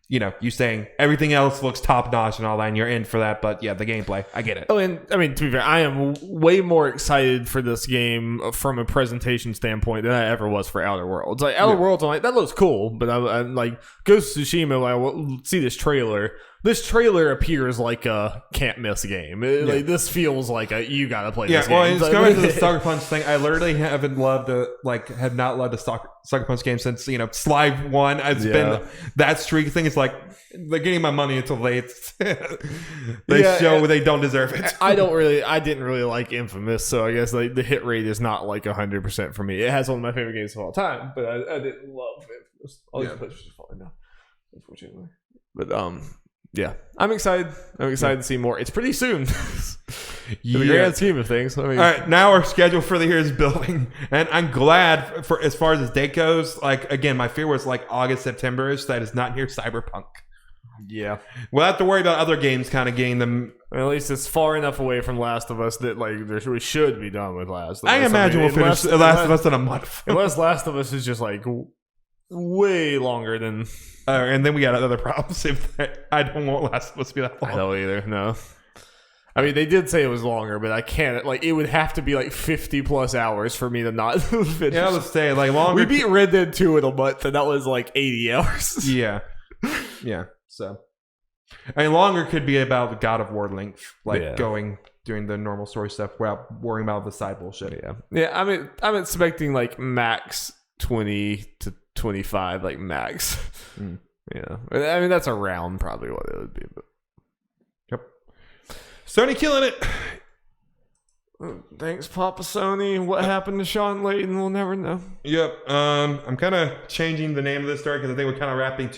you saying everything else looks top notch and all that, and you're in for that. But yeah, the gameplay, I get it. Oh, and I mean, to be fair, I am way more excited for this game from a presentation standpoint than I ever was for Outer Worlds. Like Outer Worlds, I'm like, that looks cool, but I'm like Ghost of Tsushima. When I see this trailer. This trailer appears like a can't miss game. Like this feels like you gotta play this game. Yeah, well, it's going to the Sucker Punch thing. I literally have not loved a Sucker Punch game since Sly 1. It's been that streak thing. It's like they're getting my money until they show they don't deserve it. I didn't really like Infamous, so I guess like the hit rate is not like 100% for me. It has one of my favorite games of all time, but I didn't love Infamous. All these pictures are falling now, unfortunately. But yeah, I'm excited. I'm excited to see more. It's pretty soon. In the grand scheme of things. I mean, all right, now our schedule for the year is building, and I'm glad for as far as this date goes. Like again, my fear was like August, September-ish. That is not near Cyberpunk. Yeah, we'll have to worry about other games kind of getting them. At least it's far enough away from Last of Us that like we should be done with Last of Us. I imagine we'll finish Last of Us in a month. Unless Last of Us is just like way longer than. And then we got other problems. I don't want Last of Us to be that long. I don't either. No. I mean, they did say it was longer, but I can't. Like, it would have to be like 50 plus hours for me to not finish. Yeah, let's say like longer. We beat Red Dead 2 in a month, and that was like 80 hours. Yeah. So, I mean, longer could be about the God of War length, like doing the normal story stuff without worrying about the side bullshit. Yeah. I mean, I'm expecting like max 20 to 25, like max. Yeah. I mean, that's around probably what it would be. But. Yep. Sony killing it. Thanks, Papa Sony. What happened to Sean Layton? We'll never know. Yep. I'm kind of changing the name of this story because I think we're kind of wrapping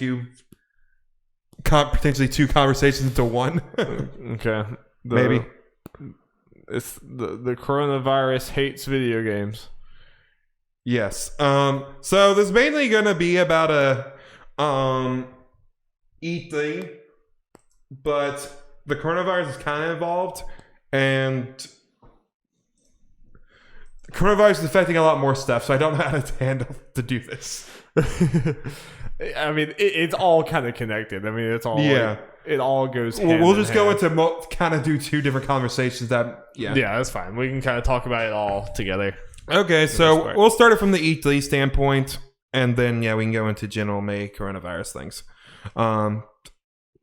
potentially two conversations into one. Okay. Maybe. It's the coronavirus hates video games. Yes. So this is mainly going to be about a E3, but the coronavirus is kind of involved, and the coronavirus is affecting a lot more stuff, so I don't know how to handle to do this. I mean, it's all kind of connected. I mean, it's all it all goes hand we'll just in go hand. into kind of do two different conversations that that's fine. We can kind of talk about it all together. Okay, so we'll start it from the E3 standpoint, and then we can go into general May coronavirus things.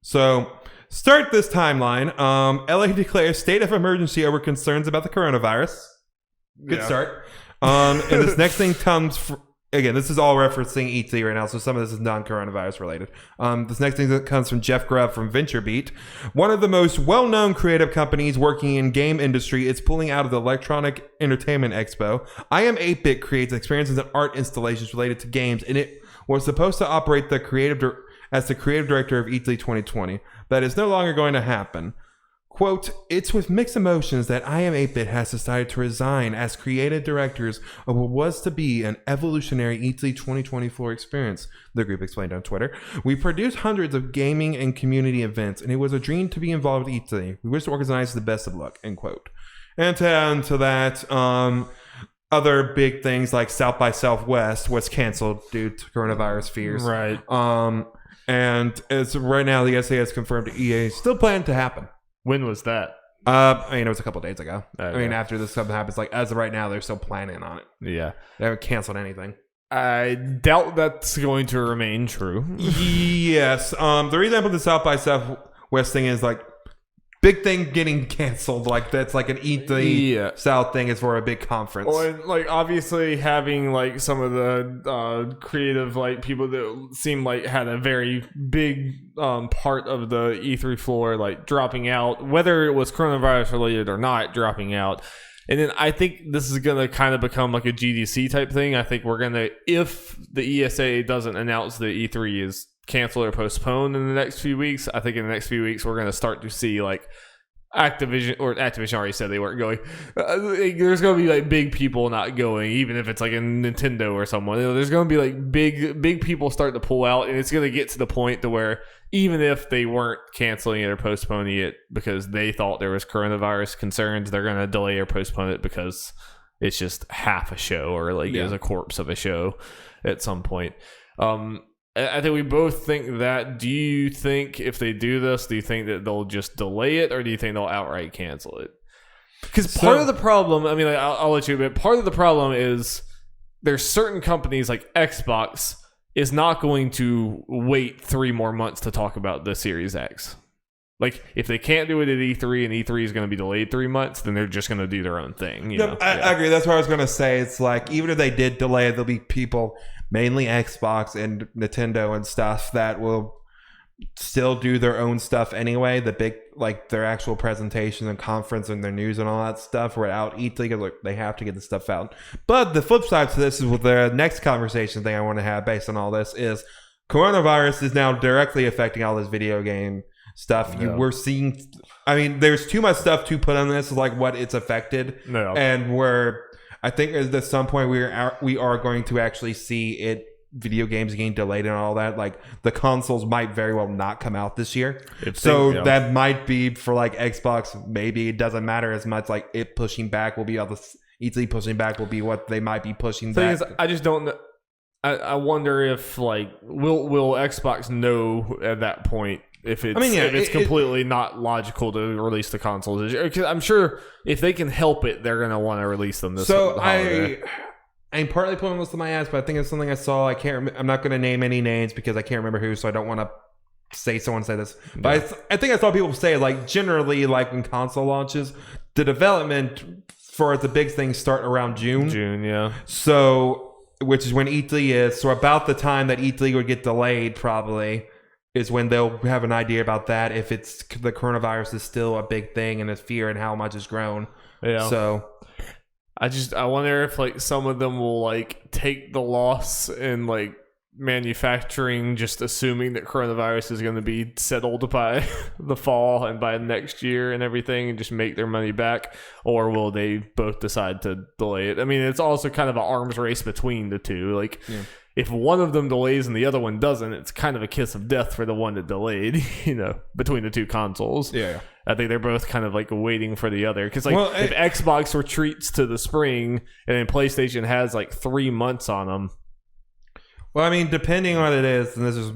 So start this timeline. LA declares state of emergency over concerns about the coronavirus. Good start. And this next thing comes again, this is all referencing E3 right now, so some of this is non-coronavirus related. This next thing that comes from Jeff Grubb from VentureBeat. One of the most well-known creative companies working in game industry is pulling out of the Electronic Entertainment Expo. I Am 8-Bit creates experiences and art installations related to games, and it was supposed to operate as the creative director of E3 2020. That is no longer going to happen. Quote, it's with mixed emotions that I Am 8-Bit has decided to resign as creative directors of what was to be an evolutionary E3 2024 experience, the group explained on Twitter. We produced hundreds of gaming and community events, and it was a dream to be involved with E3. We wish to organize the best of luck, end quote. And to add to that, other big things like South by Southwest was canceled due to coronavirus fears. Right. And it's right now the SA has confirmed EA is still planning to happen. When was that? I mean, it was a couple days ago. Okay. I mean, after this stuff happens, like as of right now, they're still planning on it. Yeah. They haven't canceled anything. I doubt that's going to remain true. Yes. The reason I put the South by Southwest thing is like big thing getting canceled. Like that's like an E3 South thing is for a big conference. Well, and, like obviously having like some of the creative like people that seem like had a very big part of the E3 floor like dropping out, whether it was coronavirus related or not, dropping out. And then I think this is going to kind of become like a GDC type thing. I think we're going to, if the ESA doesn't announce that E3 is canceled or postponed in the next few weeks, I think in the next few weeks we're going to start to see like Activision already said they weren't going. There's going to be like big people not going, even if it's like a Nintendo or someone. You know, there's going to be like big people start to pull out, and it's going to get to the point to where even if they weren't canceling it or postponing it because they thought there was coronavirus concerns, they're going to delay or postpone it because it's just half a show or like it was a corpse of a show at some point. I think we both think that. Do you think if they do this, do you think that they'll just delay it, or do you think they'll outright cancel it? Because part of the problem, I mean, like, I'll let you, but part of the problem is there's certain companies like Xbox is not going to wait 3 more months to talk about the Series X. Like, if they can't do it at E3 and E3 is going to be delayed 3 months, then they're just going to do their own thing. You know? I agree. That's what I was going to say. It's like, even if they did delay it, there'll be people, mainly Xbox and Nintendo and stuff, that will still do their own stuff anyway. The big, like, their actual presentation and conference and their news and all that stuff without E3, because like, they have to get the stuff out. But the flip side to this is with the next conversation thing I want to have based on all this is coronavirus is now directly affecting all this video game stuff. We're seeing, I mean, there's too much stuff to put on this, like what it's affected, and where I think at some point we are going to actually see video games getting delayed and all that. Like the consoles might very well not come out this year, that might be for like Xbox. Maybe it doesn't matter as much. Like it pushing back will be all the E3 pushing back will be what they might be pushing back. I just don't know. I wonder if like will Xbox know at that point if it's completely not logical to release the consoles? Because I'm sure if they can help it, they're gonna want to release them this. So I'm partly pulling this to my ass, but I think it's something I saw. I can't. I'm not going to name any names because I can't remember who, so I don't want to say someone said this. But I think I saw people say like generally like when console launches, the development for the big things start around June. So which is when E3 is. So about the time that E3 would get delayed, probably is when they'll have an idea about that. If it's the coronavirus is still a big thing and a fear and how much it's grown. Yeah. So. I wonder if like some of them will like take the loss in like manufacturing, just assuming that coronavirus is going to be settled by the fall and by next year and everything, and just make their money back, or will they both decide to delay it? I mean, it's also kind of an arms race between the two. Like, if one of them delays and the other one doesn't, it's kind of a kiss of death for the one that delayed. Between the two consoles. Yeah. I think they're both kind of like waiting for the other. Because if Xbox retreats to the spring and then PlayStation has like 3 months on them. Well, I mean, depending on what it is, and this is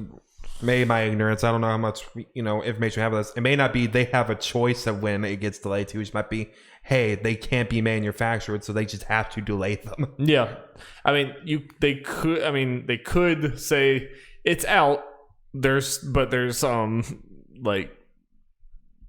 maybe my ignorance. I don't know how much information we have on this. It may not be they have a choice of when it gets delayed to. Which might be, hey, they can't be manufactured, so they just have to delay them. Yeah, I mean, they could say it's out. There's like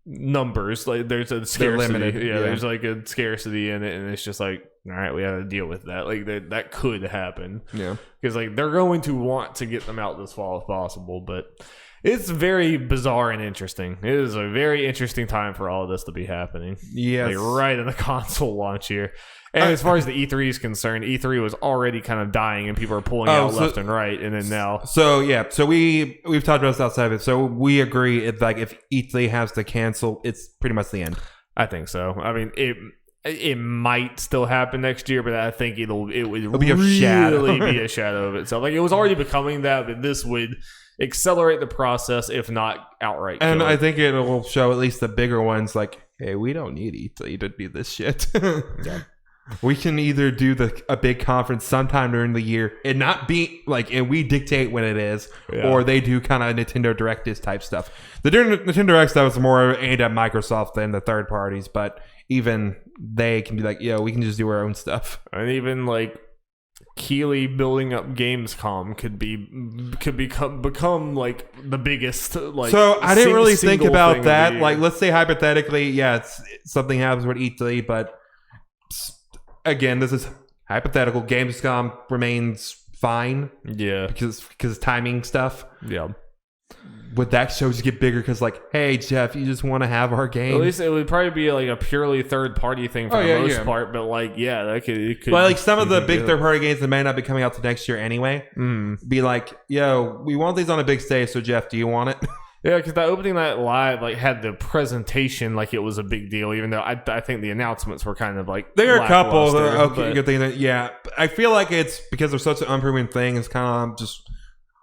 numbers, like there's a scarcity. There's like a scarcity in it, and it's just like, all right, we have to deal with that. Like that could happen. Yeah, because like they're going to want to get them out this fall if possible, but it's very bizarre and interesting. It is a very interesting time for all of this to be happening. Yes, like right in the console launch here. And as far as the E3 is concerned, E3 was already kind of dying, and people are pulling out left and right, and then now. So we've talked about this outside of it. So we agree, if E3 has to cancel, it's pretty much the end. I think so. I mean, it might still happen next year, but I think it'll be a shadow. Be a shadow of itself. Like it was already becoming that, but this would accelerate the process, if not outright. And I think it will show at least the bigger ones, like, hey, we don't need E3 to do this shit. Yeah. We can either do a big conference sometime during the year and not be like, and we dictate when it is, or they do kind of Nintendo Direct type stuff. The Nintendo Direct stuff is more aimed at Microsoft than the third parties, but even they can be like, we can just do our own stuff. And even like Keighley building up Gamescom could become like the biggest. Like, so I didn't really think about that. Like, let's say hypothetically, it's something happens with E3, but. Again, this is hypothetical. Gamescom remains fine. Yeah. Because timing stuff. Yeah. Would that show just get bigger? Because like, hey, Jeff, you just want to have our game? At least it would probably be like a purely third-party thing for the most part. But like, it could. Well, like some of the big third-party games that may not be coming out to next year anyway. Be like, we want these on a big stage. So Jeff, do you want it? Yeah, because that opening night live like had the presentation like it was a big deal, even though I think the announcements were kind of like there are a couple good things. I feel like it's because they're such an unproven thing. It's kind of just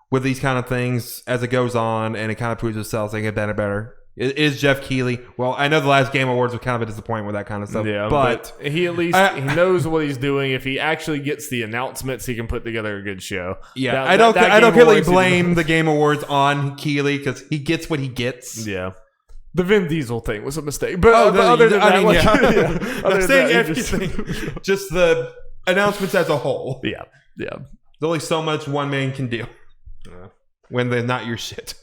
with these kind of things as it goes on, and it kind of proves itself. They get better and better. It is Jeff Keighley. Well, I know the last Game Awards were kind of a disappointment with that kind of stuff. Yeah, but he at least he knows what he's doing. If he actually gets the announcements, he can put together a good show. Yeah, I don't really blame the Game Awards on Keighley because he gets what he gets. Yeah. The Vin Diesel thing was a mistake, but other than that, I'm saying everything, just the announcements as a whole. Yeah. There's only so much one man can do when they're not your shit.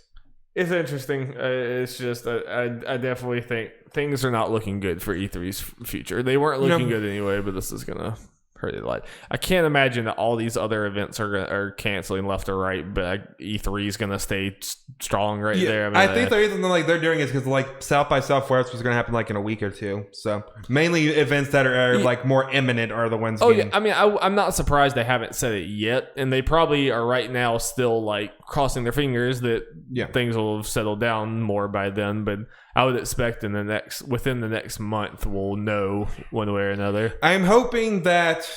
It's interesting. It's just I definitely think things are not looking good for E3's future. They weren't looking good anyway, but this is gonna heard it like. I can't imagine that all these other events are canceling left or right, but E3 is gonna stay strong there. I think the reason they're doing it is because like South by Southwest was gonna happen like in a week or two. So mainly events that are like more imminent are the ones. Yeah. I mean, I'm not surprised they haven't said it yet, and they probably are right now still like crossing their fingers that things will have settled down more by then. But I would expect within the next month we'll know one way or another. I'm hoping that,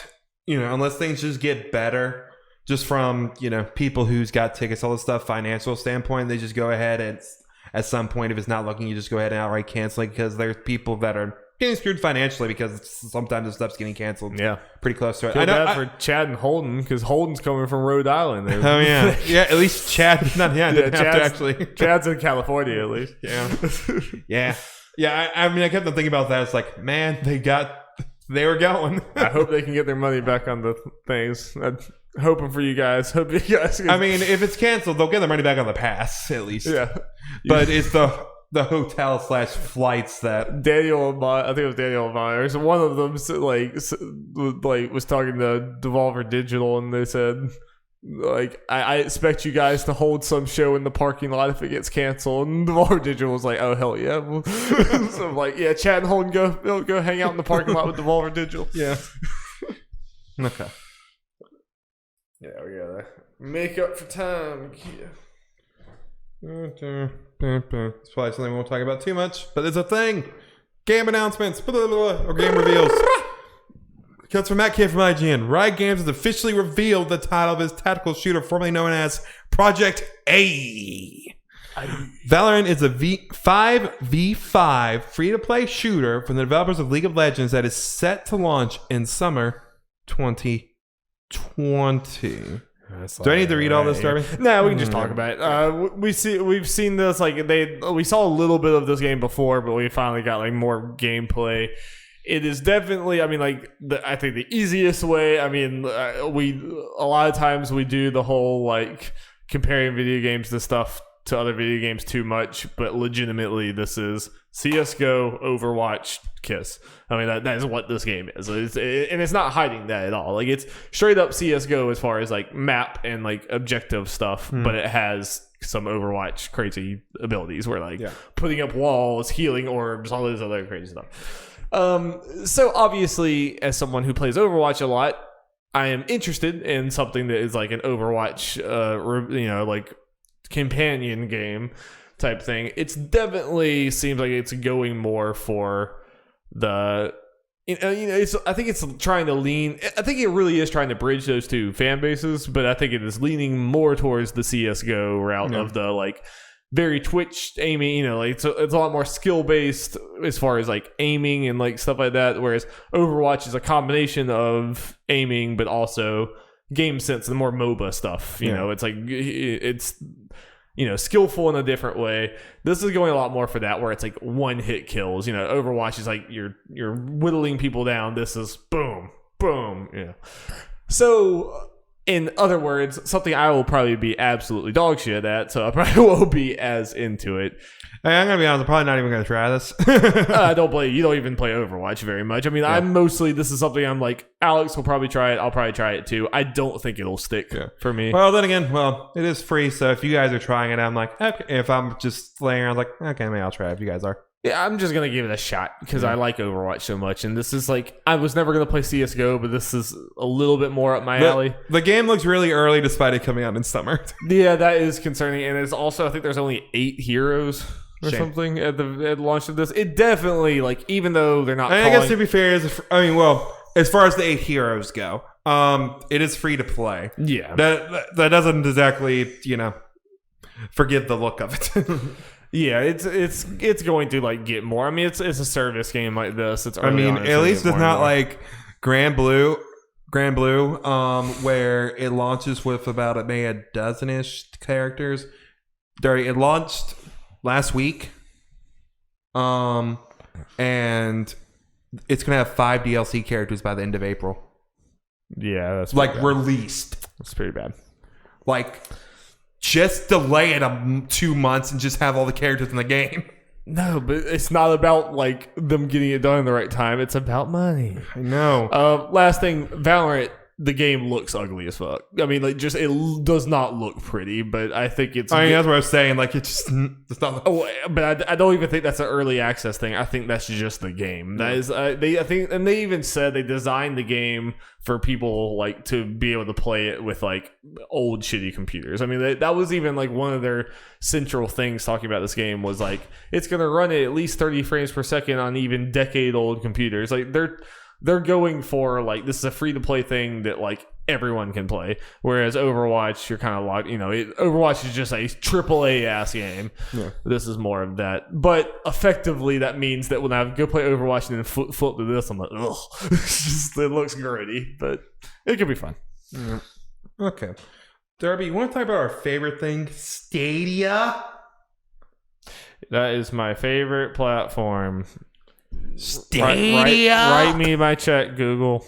unless things just get better, just from, people who's got tickets, all this stuff, financial standpoint, they just go ahead and at some point, if it's not looking, you just go ahead and outright cancel it, because there's people that are getting screwed financially because sometimes the stuff's getting canceled. Yeah, pretty close to it. I know for Chad and Holden, because Holden's coming from Rhode Island. Oh yeah, yeah. At least Chad, Chad's in California at least. Yeah. I mean, I kept on thinking about that. It's like, man, they were going. I hope they can get their money back on the things. I'm hoping for you guys. Hope you guys. I mean, if it's canceled, they'll get their money back on the pass at least. Yeah, but it's the hotel / flights that I think it was Daniel and Myers. One of them was talking to Devolver Digital, and they said, like, I expect you guys to hold some show in the parking lot if it gets canceled. And Devolver Digital was like, oh hell yeah. So I'm like, yeah, Chad and Holden go hang out in the parking lot with Devolver Digital. Yeah. Okay. Yeah, we gotta make up for time. It's probably something we won't talk about too much, but it's a thing. Game announcements, or game reveals. Comes from Matt K from IGN. Riot Games has officially revealed the title of his tactical shooter, formerly known as Project A. Valorant is a 5v5 free-to-play shooter from the developers of League of Legends that is set to launch in summer 2020. Do I need to read all this, Darby? No, we can just talk about it. We've seen this, like, we saw a little bit of this game before, but we finally got like more gameplay. It is definitely, I mean, like, I think the easiest way. I mean, a lot of times we do the whole like comparing video games to stuff to other video games too much, but legitimately this is CSGO, Overwatch, Kiss. I mean, that is what this game is. And it's not hiding that at all. Like, it's straight up CSGO as far as like map and like objective stuff, but it has some Overwatch crazy abilities where like putting up walls, healing orbs, all this other crazy stuff. So obviously, as someone who plays Overwatch a lot, I am interested in something that is like an Overwatch, like companion game type thing. It's definitely seems like it's going more for the I think it's trying to lean. I think it really is trying to bridge those two fan bases, but I think it is leaning more towards the CS:GO route of the like very Twitch aiming. Like it's a lot more skill based as far as like aiming and like stuff like that. Whereas Overwatch is a combination of aiming, but also game sense and more MOBA stuff. You know, it's like it's skillful in a different way. This is going a lot more for that, where it's like one hit kills. Overwatch is like you're whittling people down. This is boom, boom. So, in other words, something I will probably be absolutely dog shit at. So I probably won't be as into it. Hey, I'm gonna be honest. I'm probably not even gonna try this. I don't play. You don't even play Overwatch very much. I mean, I'm mostly. This is something I'm like. Alex will probably try it. I'll probably try it too. I don't think it'll stick for me. Well, then again, it is free. So if you guys are trying it, I'm like, okay. If I'm just laying around, like, okay, maybe I'll try it if you guys are. Yeah, I'm just gonna give it a shot because I like Overwatch so much, and this is like I was never gonna play CS:GO, but this is a little bit more up my alley. The game looks really early, despite it coming out in summer. Yeah, that is concerning, and it's also I think there's only 8 heroes or something at the launch of this. It definitely like even though they're not. I guess to be fair, as far as the 8 heroes go, it is free to play. Yeah, that doesn't exactly forgive the look of it. Yeah, it's going to like get more. I mean, it's a service game like this. At least it's not like Grand Blue, where it launches with about maybe a dozen-ish characters. It launched last week, and it's gonna have 5 DLC characters by the end of April. Yeah, that's like bad. Released. That's pretty bad. Like, just delay it 2 months and just have all the characters in the game. No, but it's not about like them getting it done in the right time. It's about money. I know. Last thing, Valorant. The game looks ugly as fuck. I mean, like, just it does not look pretty. But I think it's. I mean, that's what I was saying. Like, it's not. Oh, but I don't even think that's an early access thing. I think that's just the game. That is, I think, and they even said they designed the game for people like to be able to play it with like old shitty computers. I mean, that was even like one of their central things talking about this game was like it's gonna run at least 30 frames per second on even decade old computers. Like they're going for like this is a free to play thing that like everyone can play, whereas Overwatch you're kind of locked. Overwatch is just a AAA ass game. Yeah. This is more of that, but effectively that means that when I go play Overwatch and then flip to this, I'm like, ugh, it looks gritty, but it could be fun. Yeah. Okay, Darby, you want to talk about our favorite thing, Stadia? That is my favorite platform. Stadia. Write me my check, Google.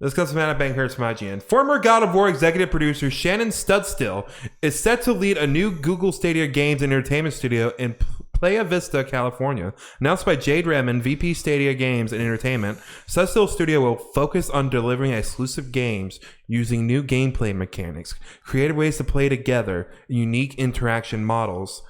This comes from Anna Bankhurst from IGN. Former God of War executive producer Shannon Studstill is set to lead a new Google Stadia Games and Entertainment studio in Playa Vista, California. Announced by Jade Redmond, VP Stadia Games and Entertainment, Studstill's studio will focus on delivering exclusive games using new gameplay mechanics, creative ways to play together, unique interaction models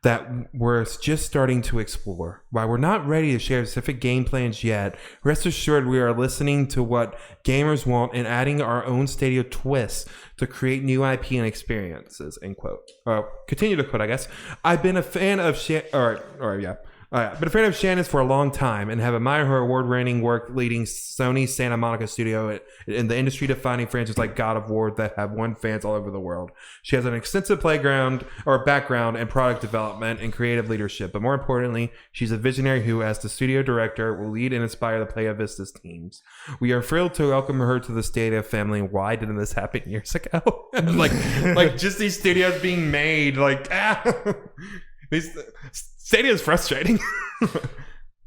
that we're just starting to explore. While we're not ready to share specific game plans yet, rest assured we are listening to what gamers want and adding our own Stadia twists to create new IP and experiences, end quote. Continue to quote, I guess. I've been a fan of I've been a fan of Shannon's for a long time and have admired her award-winning work leading Sony's Santa Monica studio in the industry-defining franchises like God of War that have won fans all over the world. She has an extensive background in product development and creative leadership, but more importantly, she's a visionary who, as the studio director, will lead and inspire the Playa Vista's teams. We are thrilled to welcome her to the Stadia family. Why didn't this happen years ago? like just these studios being made, Stadia is frustrating.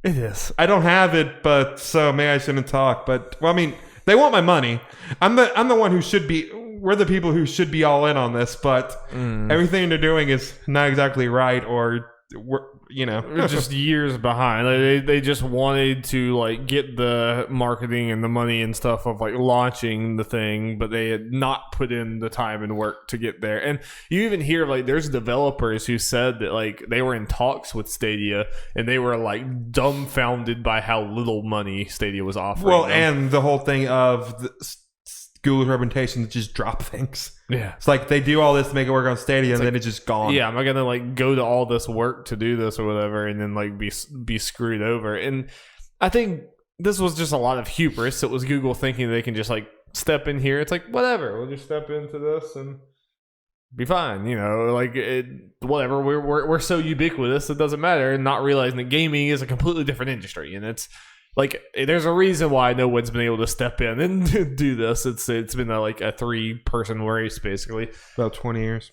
It is. I don't have it, but so maybe I shouldn't talk. But well, I mean, they want my money. I'm the one who should be. We're the people who should be all in on this, but everything they're doing is not exactly right, or We're just years behind. Like, they just wanted to like get the marketing and the money and stuff of like launching the thing, but they had not put in the time and work to get there. And you even hear like there's developers who said that like they were in talks with Stadia and they were like dumbfounded by how little money Stadia was offering. Well, them. And the whole thing of Google's reputation to just drop things. Yeah. It's like they do all this to make it work on Stadia, and then it's just gone. Yeah, am I gonna like go to all this work to do this or whatever, and then like be screwed over? And I think this was just a lot of hubris. It was Google thinking they can just like step in here. It's like whatever, we'll just step into this and be fine. Whatever. We're so ubiquitous, it doesn't matter. And not realizing that gaming is a completely different industry, and it's. Like, there's a reason why no one's been able to step in and do this. It's been a 3-person race, basically. About 20 years.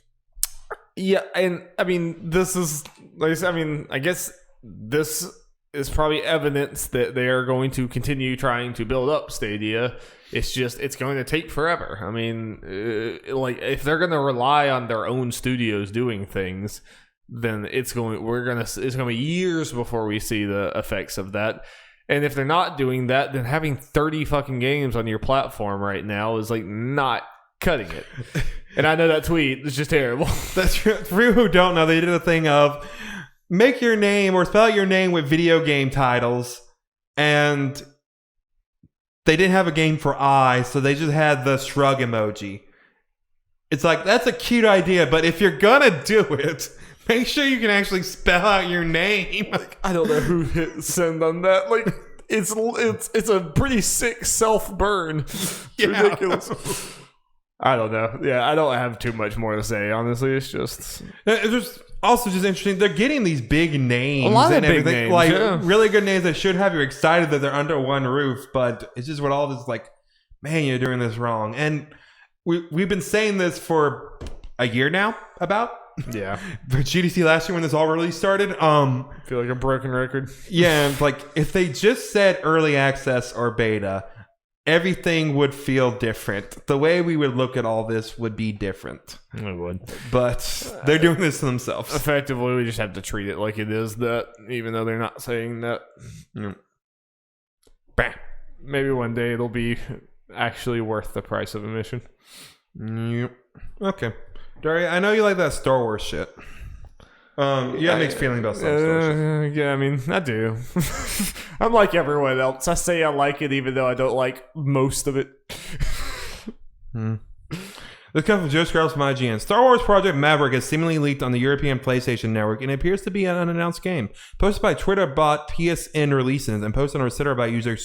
Yeah, and, I mean, I guess this is probably evidence that they are going to continue trying to build up Stadia. It's just, it's going to take forever. I mean, if they're going to rely on their own studios doing things, then it's going to be years before we see the effects of that. And if they're not doing that, then having 30 fucking games on your platform right now is like not cutting it. And I know that tweet is just terrible. That's true. For you who don't know, they did a thing of make your name or spell out your name with video game titles. And they didn't have a game for I, so they just had the shrug emoji. It's like, that's a cute idea, but if you're gonna do it, make sure you can actually spell out your name. Like, I don't know who hit send on that. Like, it's a pretty sick self-burn. Yeah. Ridiculous. I don't know. Yeah, I don't have too much more to say. Honestly, it's just also just interesting. They're getting these big names, a lot and of everything, big names, really good names that should have you excited that they're under one roof. But it's just what all this man, you're doing this wrong. And we've been saying this for a year now about. Yeah. But GDC last year when this all really started, I feel like a broken record. Yeah, if they just said early access or beta, everything would feel different. The way we would look at all this would be different. It would. But they're doing this to themselves. Effectively, we just have to treat it like it is that, even though they're not saying that. Mm. Bam. Maybe one day it'll be actually worth the price of admission. Yep. Okay. Daria, I know you like that Star Wars shit. You have mixed feeling about Star Wars shit. Yeah, I mean, I do. I'm like everyone else. I say I like it even though I don't like most of it. This comes from Joe Scraps from IGN. Star Wars Project Maverick is seemingly leaked on the European PlayStation Network and appears to be an unannounced game. Posted by Twitter bot PSN Releases and posted on Reddit by user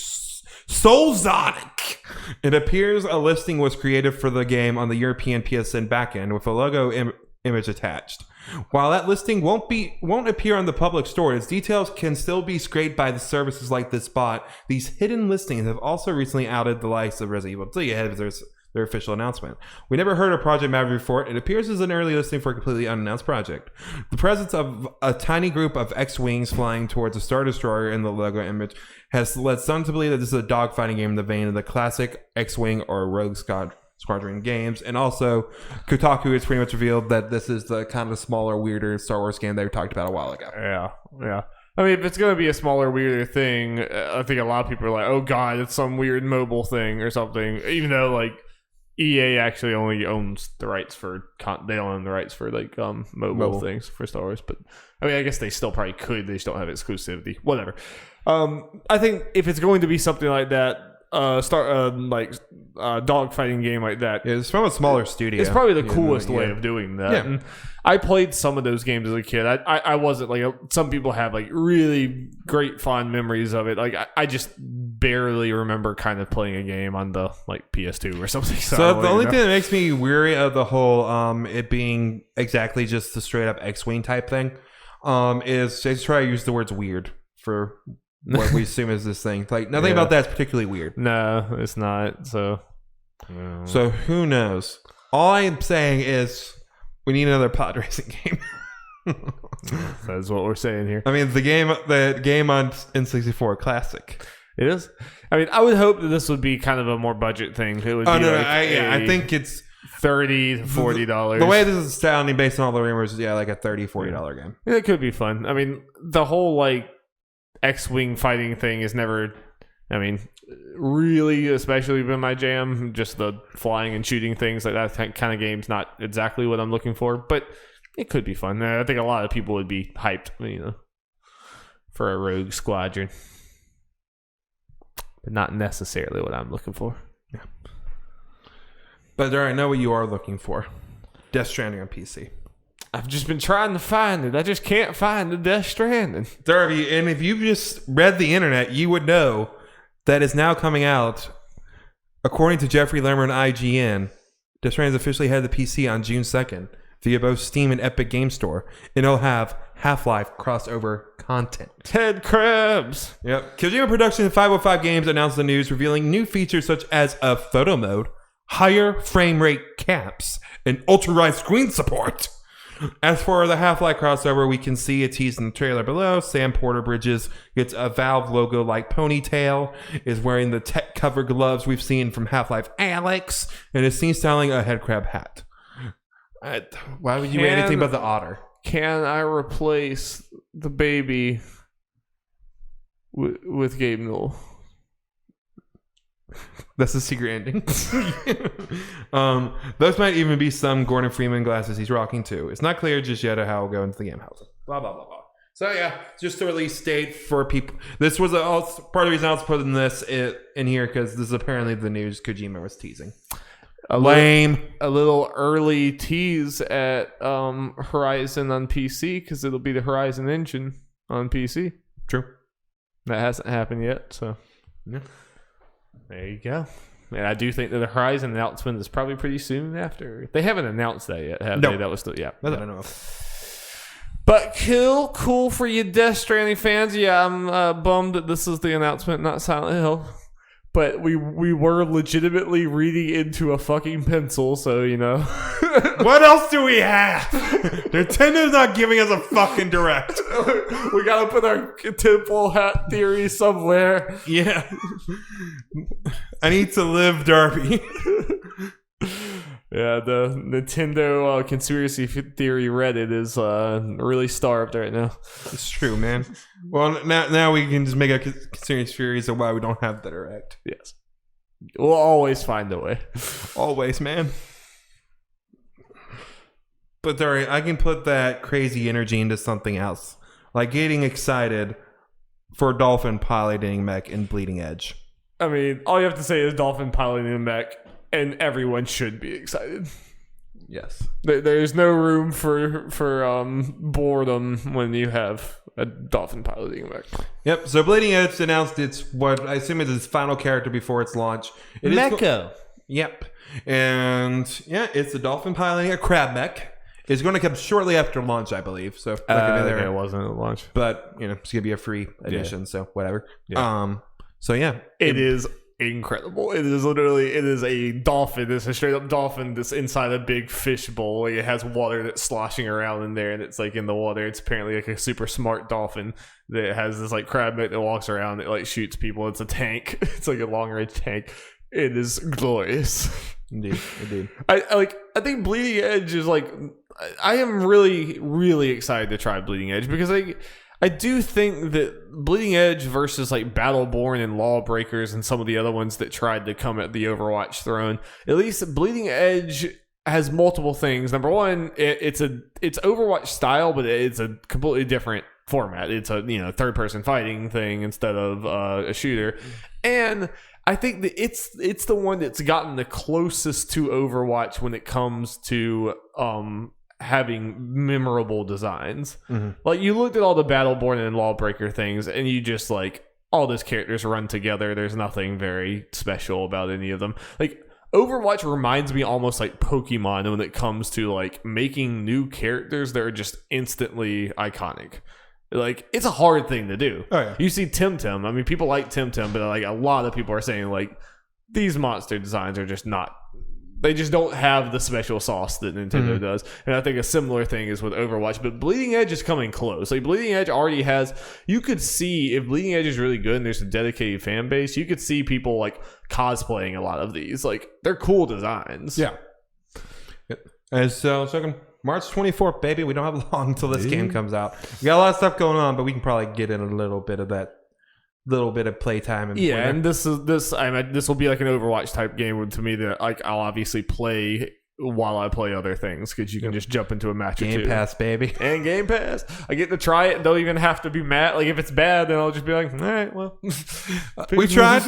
Soulsonic. It appears a listing was created for the game on the European PSN backend with a logo image attached. While that listing won't appear on the public store, its details can still be scraped by the services like this bot. These hidden listings have also recently outed the likes of Resident Evil 3 ahead of their official announcement. We never heard of Project Maverick before. It appears as an early listing for a completely unannounced project. The presence of a tiny group of X-Wings flying towards a Star Destroyer in the logo image has led some to believe that this is a dogfighting game in the vein of the classic X-Wing or Rogue Squadron games. And also, Kotaku has pretty much revealed that this is the kind of smaller, weirder Star Wars game that we talked about a while ago. Yeah. I mean, if it's going to be a smaller, weirder thing, I think a lot of people are like, oh god, it's some weird mobile thing or something. Even though, like, EA actually only owns the rights for they don't own the rights for like mobile things for Star Wars, but I mean I guess they still probably could. They just don't have exclusivity. Whatever. I think if it's going to be something like that, dogfighting game like that, it's from a smaller studio. It's probably the coolest way of doing that. Yeah. And I played some of those games as a kid. I wasn't like some people have like really great fond memories of it. Like I just barely remember kind of playing a game on the like PS2 or something. So the only thing that makes me weary of the whole it being exactly just the straight up X-Wing type thing is they try to use the words weird for what we assume is this thing. Like nothing about that's particularly weird. No, it's not. So who knows? All I am saying is we need another pod racing game. That's what we're saying here. I mean, the game on N64 classic. It is. I mean, I would hope that this would be kind of a more budget thing. It would be I think it's $30 to $40. The way this is sounding based on all the rumors is like a $30, $40 game. It could be fun. I mean, the whole like X-Wing fighting thing is never, I mean, really especially been my jam. Just the flying and shooting things like that kind of game's not exactly what I'm looking for, but it could be fun. I think a lot of people would be hyped, for a Rogue Squadron. But not necessarily what I'm looking for. Yeah. But I know what you are looking for. Death Stranding on PC. I've just been trying to find it. I just can't find the Death Stranding. And if you just read the internet, you would know that it's now coming out. According to Jeffrey Lerner and IGN, Death Stranding is officially headed to PC on June 2nd via both Steam and Epic Game Store. And it'll have Half-Life crossover content. Ted Krebs. Yep. Kojima Productions and 505 Games announced the news, revealing new features such as a photo mode, higher frame rate caps, and ultra-wide screen support. As for the Half-Life crossover, we can see a tease in the trailer below. Sam Porter Bridges gets a Valve logo-like ponytail, is wearing the tech-covered gloves we've seen from Half-Life Alyx, and is seen styling a headcrab hat. Why would you wear anything but the otter? Can I replace the baby with Gabe Newell? That's the secret ending. Those might even be some Gordon Freeman glasses he's rocking too. It's not clear just yet how it'll go into the game house. Blah, blah, blah, blah. So yeah, just to release date for people. This was part of the reason I was putting this in here because this is apparently the news Kojima was teasing. A little early tease at Horizon on PC because it'll be the Horizon engine on PC. True. That hasn't happened yet, so yeah. There you go. And I do think that the Horizon announcement is probably pretty soon after. They haven't announced that yet, have they? That was still, That I don't know of. But cool for you Death Stranding fans. Yeah, I'm bummed that this is the announcement, not Silent Hill. but we were legitimately reading into a fucking pencil, so you know. What else do we have? Nintendo's not giving us a fucking direct. We gotta put our tinfoil hat theory somewhere. Yeah. I need to live, Darby. Yeah, the Nintendo conspiracy theory Reddit is really starved right now. It's true, man. Well, now we can just make a conspiracy theories of why we don't have the direct. Yes. We'll always find a way. Always, man. But Dari, I can put that crazy energy into something else. Like getting excited for Dolphin piloting mech in Bleeding Edge. I mean, all you have to say is Dolphin piloting a mech, and everyone should be excited. Yes. There's no room for boredom when you have a Dolphin piloting a mech. Yep. So Bleeding Edge announced its what I assume is its final character before its launch. Mecha. Yep. And yeah, it's a Dolphin piloting a crab mech. It's going to come shortly after launch, I believe. So it wasn't at launch, but you know it's going to be a free edition, so whatever. Yeah. So yeah, it is incredible. It is a dolphin. It's a straight up dolphin that's inside a big fish bowl. Like it has water that's sloshing around in there, and it's like in the water. It's apparently like a super smart dolphin that has this like crab mech that walks around. It like shoots people. It's a tank. It's like a long range tank. It is glorious. Indeed. I think Bleeding Edge is like. I am really, really excited to try Bleeding Edge because I do think that Bleeding Edge versus like Battleborn and Lawbreakers and some of the other ones that tried to come at the Overwatch throne, at least Bleeding Edge has multiple things. Number one, it's Overwatch style, but it's a completely different format. It's a third person fighting thing instead of a shooter, and I think that it's the one that's gotten the closest to Overwatch when it comes to having memorable designs. Mm-hmm. Like you looked at all the Battleborn and Lawbreaker things and you just like all those characters run together. There's nothing very special about any of them. Like Overwatch reminds me almost like Pokemon when it comes to like making new characters that are just instantly iconic. Like it's a hard thing to do. Oh, yeah. You see Temtem. I mean, people like Temtem, but like a lot of people are saying like these monster designs are just not. They just don't have the special sauce that Nintendo does. And I think a similar thing is with Overwatch. But Bleeding Edge is coming close. Like Bleeding Edge already has... You could see, if Bleeding Edge is really good and there's a dedicated fan base, you could see people like cosplaying a lot of these. Like, they're cool designs. Yeah. And so, March 24th, baby. We don't have long until this game comes out. We got a lot of stuff going on, but we can probably get in a little bit of that. Little bit of playtime and and this will be like an Overwatch type game to me that like I'll obviously play while I play other things because you can just jump into a match or two. Game Pass, baby. And Game Pass. I get to try it. Don't even have to be mad. Like if it's bad, then I'll just be like, all right, well, we tried.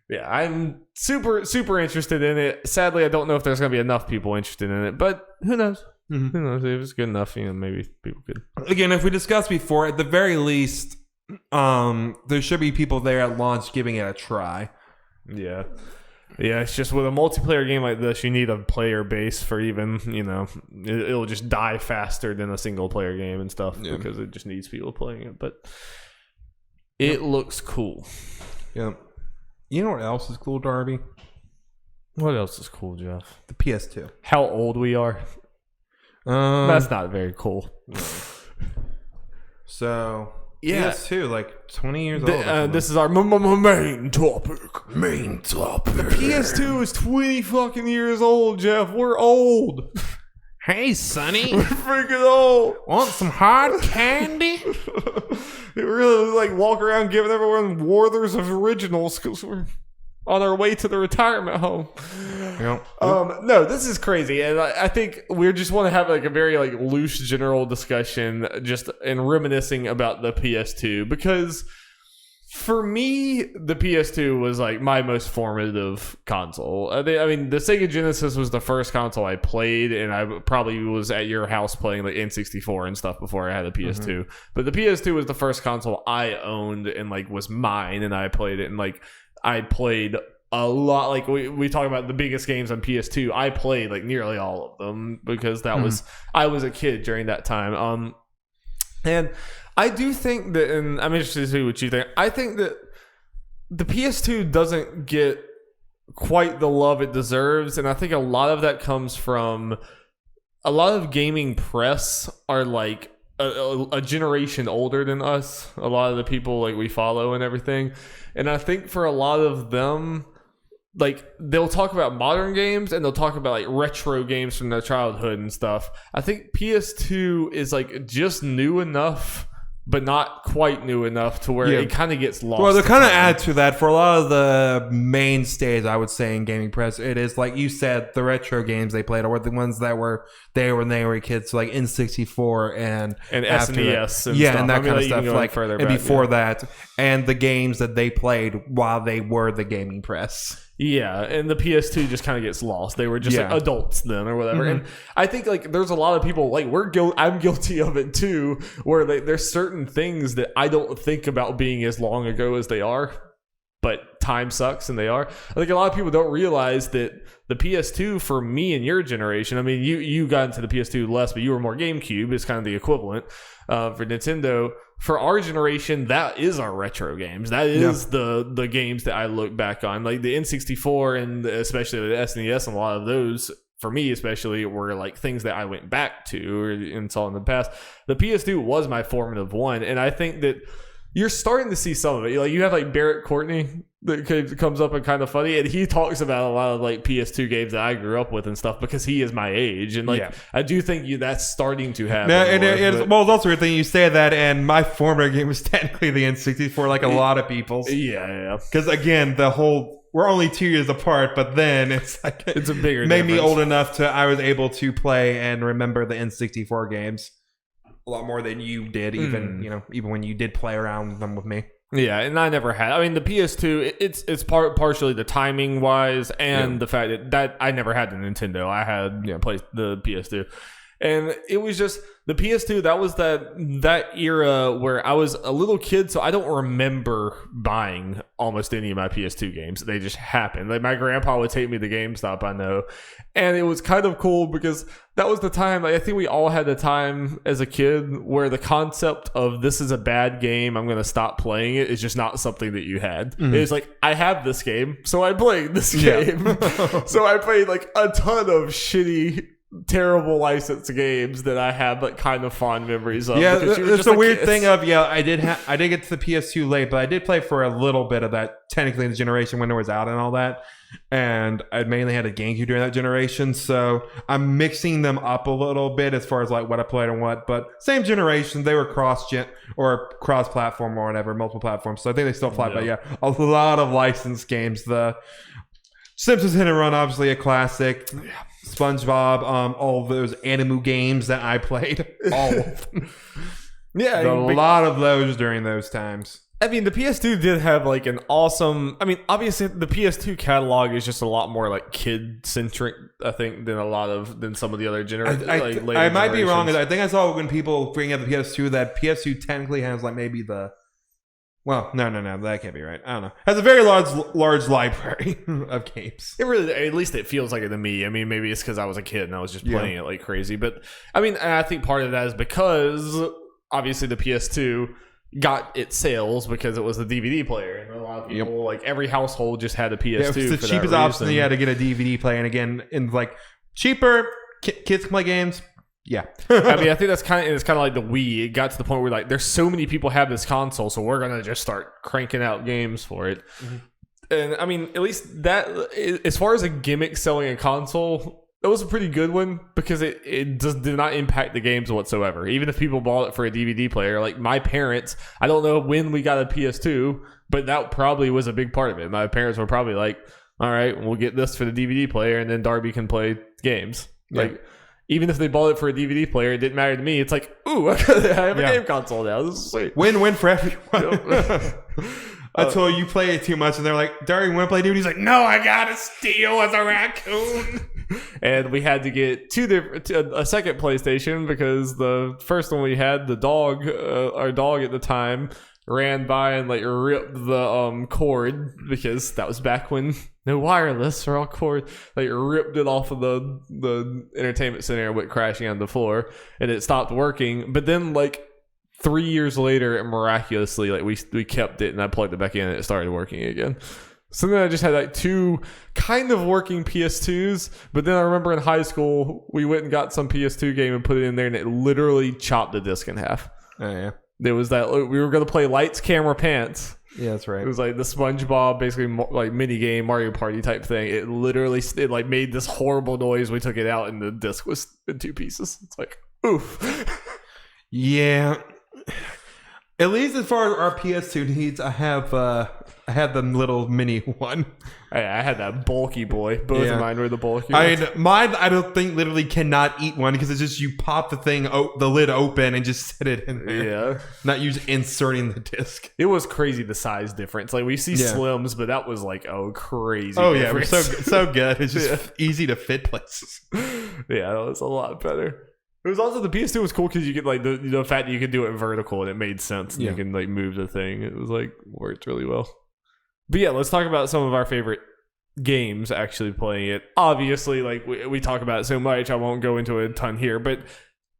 Yeah, I'm super interested in it. Sadly, I don't know if there's gonna be enough people interested in it, but who knows? Mm-hmm. Who knows? If it's good enough, maybe people could. Again, if we discussed before, at the very least. There should be people there at launch giving it a try. Yeah, it's just with a multiplayer game like this, you need a player base for even, it'll just die faster than a single player game and stuff because it just needs people playing it. But it looks cool. Yeah. You know what else is cool, Darby? What else is cool, Jeff? The PS2. How old we are. That's not very cool. So... Yeah, PS2, like 20 years old. This is our main topic. Main topic. The PS2 is 20 fucking years old, Jeff. We're old. Hey, Sonny. We're freaking old. Want some hard candy? It really like walk around giving everyone Werther's of originals because we're on our way to the retirement home. Yep. No, this is crazy, and I think we just want to have like a very like loose general discussion, just and reminiscing about the PS2 because for me, the PS2 was like my most formative console. I mean, the Sega Genesis was the first console I played, and I probably was at your house playing like N64 and stuff before I had a PS2. Mm-hmm. But the PS2 was the first console I owned and like was mine, and I played it, and like I played a lot. Like we talk about the biggest games on PS2. I played like nearly all of them because that was I was a kid during that time. And I do think that, and I'm interested to see what you think. I think that the PS2 doesn't get quite the love it deserves, and I think a lot of that comes from a lot of gaming press are like a generation older than us. A lot of the people like we follow and everything, and I think for a lot of them, like they'll talk about modern games and they'll talk about like retro games from their childhood and stuff. I think PS2 is like just new enough, but not quite new enough to where it kind of gets lost. Well, to kind of add to that, for a lot of the mainstays, I would say, in gaming press, it is like you said, the retro games they played, or the ones that were there when they were kids, so like N64 and SNES, and yeah, stuff. and that kind of stuff, like further and back, before that, and the games that they played while they were the gaming press. Yeah, and the PS2 just kind of gets lost. They were just like adults then or whatever. And I think like there's a lot of people like I'm guilty of it too, where there's certain things that I don't think about being as long ago as they are, but time sucks and they are. I think a lot of people don't realize that the PS2 for me and your generation, I mean, you got into the PS2 less, but you were more GameCube. It's kind of the equivalent for Nintendo. For our generation, that is our retro games. That is the games that I look back on. Like the N64 and especially the SNES, and a lot of those, for me especially, were like things that I went back to and saw in the past. The PS2 was my formative one, and I think that you're starting to see some of it. Like you have like Barrett Courtney that comes up and kind of funny, and he talks about a lot of like PS2 games that I grew up with and stuff because he is my age, and like I do think that's starting to happen. Yeah, well, it's also a weird thing you say that, and my formative game was technically the N64, like a lot of people's. Yeah. Because again, we're only 2 years apart, but then it's like it's a bigger made difference. Me old enough I was able to play and remember the N64 games a lot more than you did, even when you did play around with them with me. Yeah, and I never had. I mean, the PS2, it's partially the timing wise and the fact that I never had the Nintendo. I had the PS2, and it was just the PS2. That was that era where I was a little kid, so I don't remember buying almost any of my PS2 games. They just happened. Like my grandpa would take me to GameStop, I know, and it was kind of cool because that was the time. Like, I think we all had the time as a kid where the concept of this is a bad game, I'm going to stop playing it, is just not something that you had. It was like, I have this game, so I played this game. So I played like a ton of shitty, terrible licensed games that I have like kind of fond memories of. Yeah, it's a weird thing of I did get to the PS2 late, but I did play for a little bit of that technically in the generation when it was out and all that. And I mainly had a GameCube during that generation, so I'm mixing them up a little bit as far as like what I played and what. But same generation, they were cross-gen or cross-platform or whatever, multiple platforms. So I think they still fly. But a lot of licensed games. The Simpsons Hit and Run, obviously a classic. SpongeBob, all of those Animu games that I played, all of them. A lot of those during those times. I mean, the PS2 did have like an awesome. I mean, obviously, the PS2 catalog is just a lot more like kid centric, I think, than some of the other generations. I might be wrong. I think I saw when people bring up the PS2 that PS2 technically has like maybe the. Well, no, that can't be right. I don't know. Has a very large library of games. It really, at least it feels like it to me. I mean, maybe it's because I was a kid and I was just playing it like crazy. But I mean, I think part of that is because obviously the PS2 got its sales because it was a DVD player, and a lot of people, like every household, just had a PS2. Yeah, it's the cheapest option you had to get a DVD player, and again, in like cheaper, kids can play games. Yeah. I mean, I think it's kind of like the Wii. It got to the point where like there's so many people have this console, so we're gonna just start cranking out games for it. And I mean, at least that, as far as a gimmick selling a console, that was a pretty good one because it just did not impact the games whatsoever. Even if people bought it for a DVD player, like my parents, I don't know when we got a PS2, but that probably was a big part of it. My parents were probably like, all right, we'll get this for the DVD player, and then Darby can play games. Like, even if they bought it for a DVD player, it didn't matter to me. It's like, ooh, I have a game console now. This is sweet. Win-win for everyone. Until you play it too much, and they're like, Darby, you want to play DVD? He's like, no, I gotta steal as a raccoon. And we had to get a second PlayStation because the first one we had, the dog, our dog at the time, ran by and like ripped the cord, because that was back when no wireless or all cord. Like ripped it off of the entertainment center and went crashing on the floor, and it stopped working. But then like 3 years later, and miraculously, like we kept it, and I plugged it back in, and it started working again. So then I just had like 2 kind of working PS2s, but then I remember in high school we went and got some PS2 game and put it in there, and it literally chopped the disc in half. Oh yeah. There was that we were going to play Lights, Camera, Pants. Yeah, that's right. It was like the SpongeBob, basically like mini game, Mario Party type thing. It literally like made this horrible noise. We took it out, and the disc was in 2 pieces. It's like, oof. Yeah. At least as far as our PS2 needs, I had the little mini one. I had that bulky boy. Both of mine were the bulky I ones. mean, mine, I don't think literally cannot eat one because it's just you pop the lid open and just sit it in there. Yeah. Not use inserting the disc. It was crazy, the size difference. Like, we see Slims, but that was like, crazy difference. Yeah, so good. It's just easy to fit places. Yeah, that was a lot better. It was also, the PS2 was cool because you could like the fact that you could do it vertical and it made sense. And you can like move the thing. It was like worked really well. But yeah, let's talk about some of our favorite games actually playing it. Obviously, like we talk about it so much, I won't go into it a ton here. But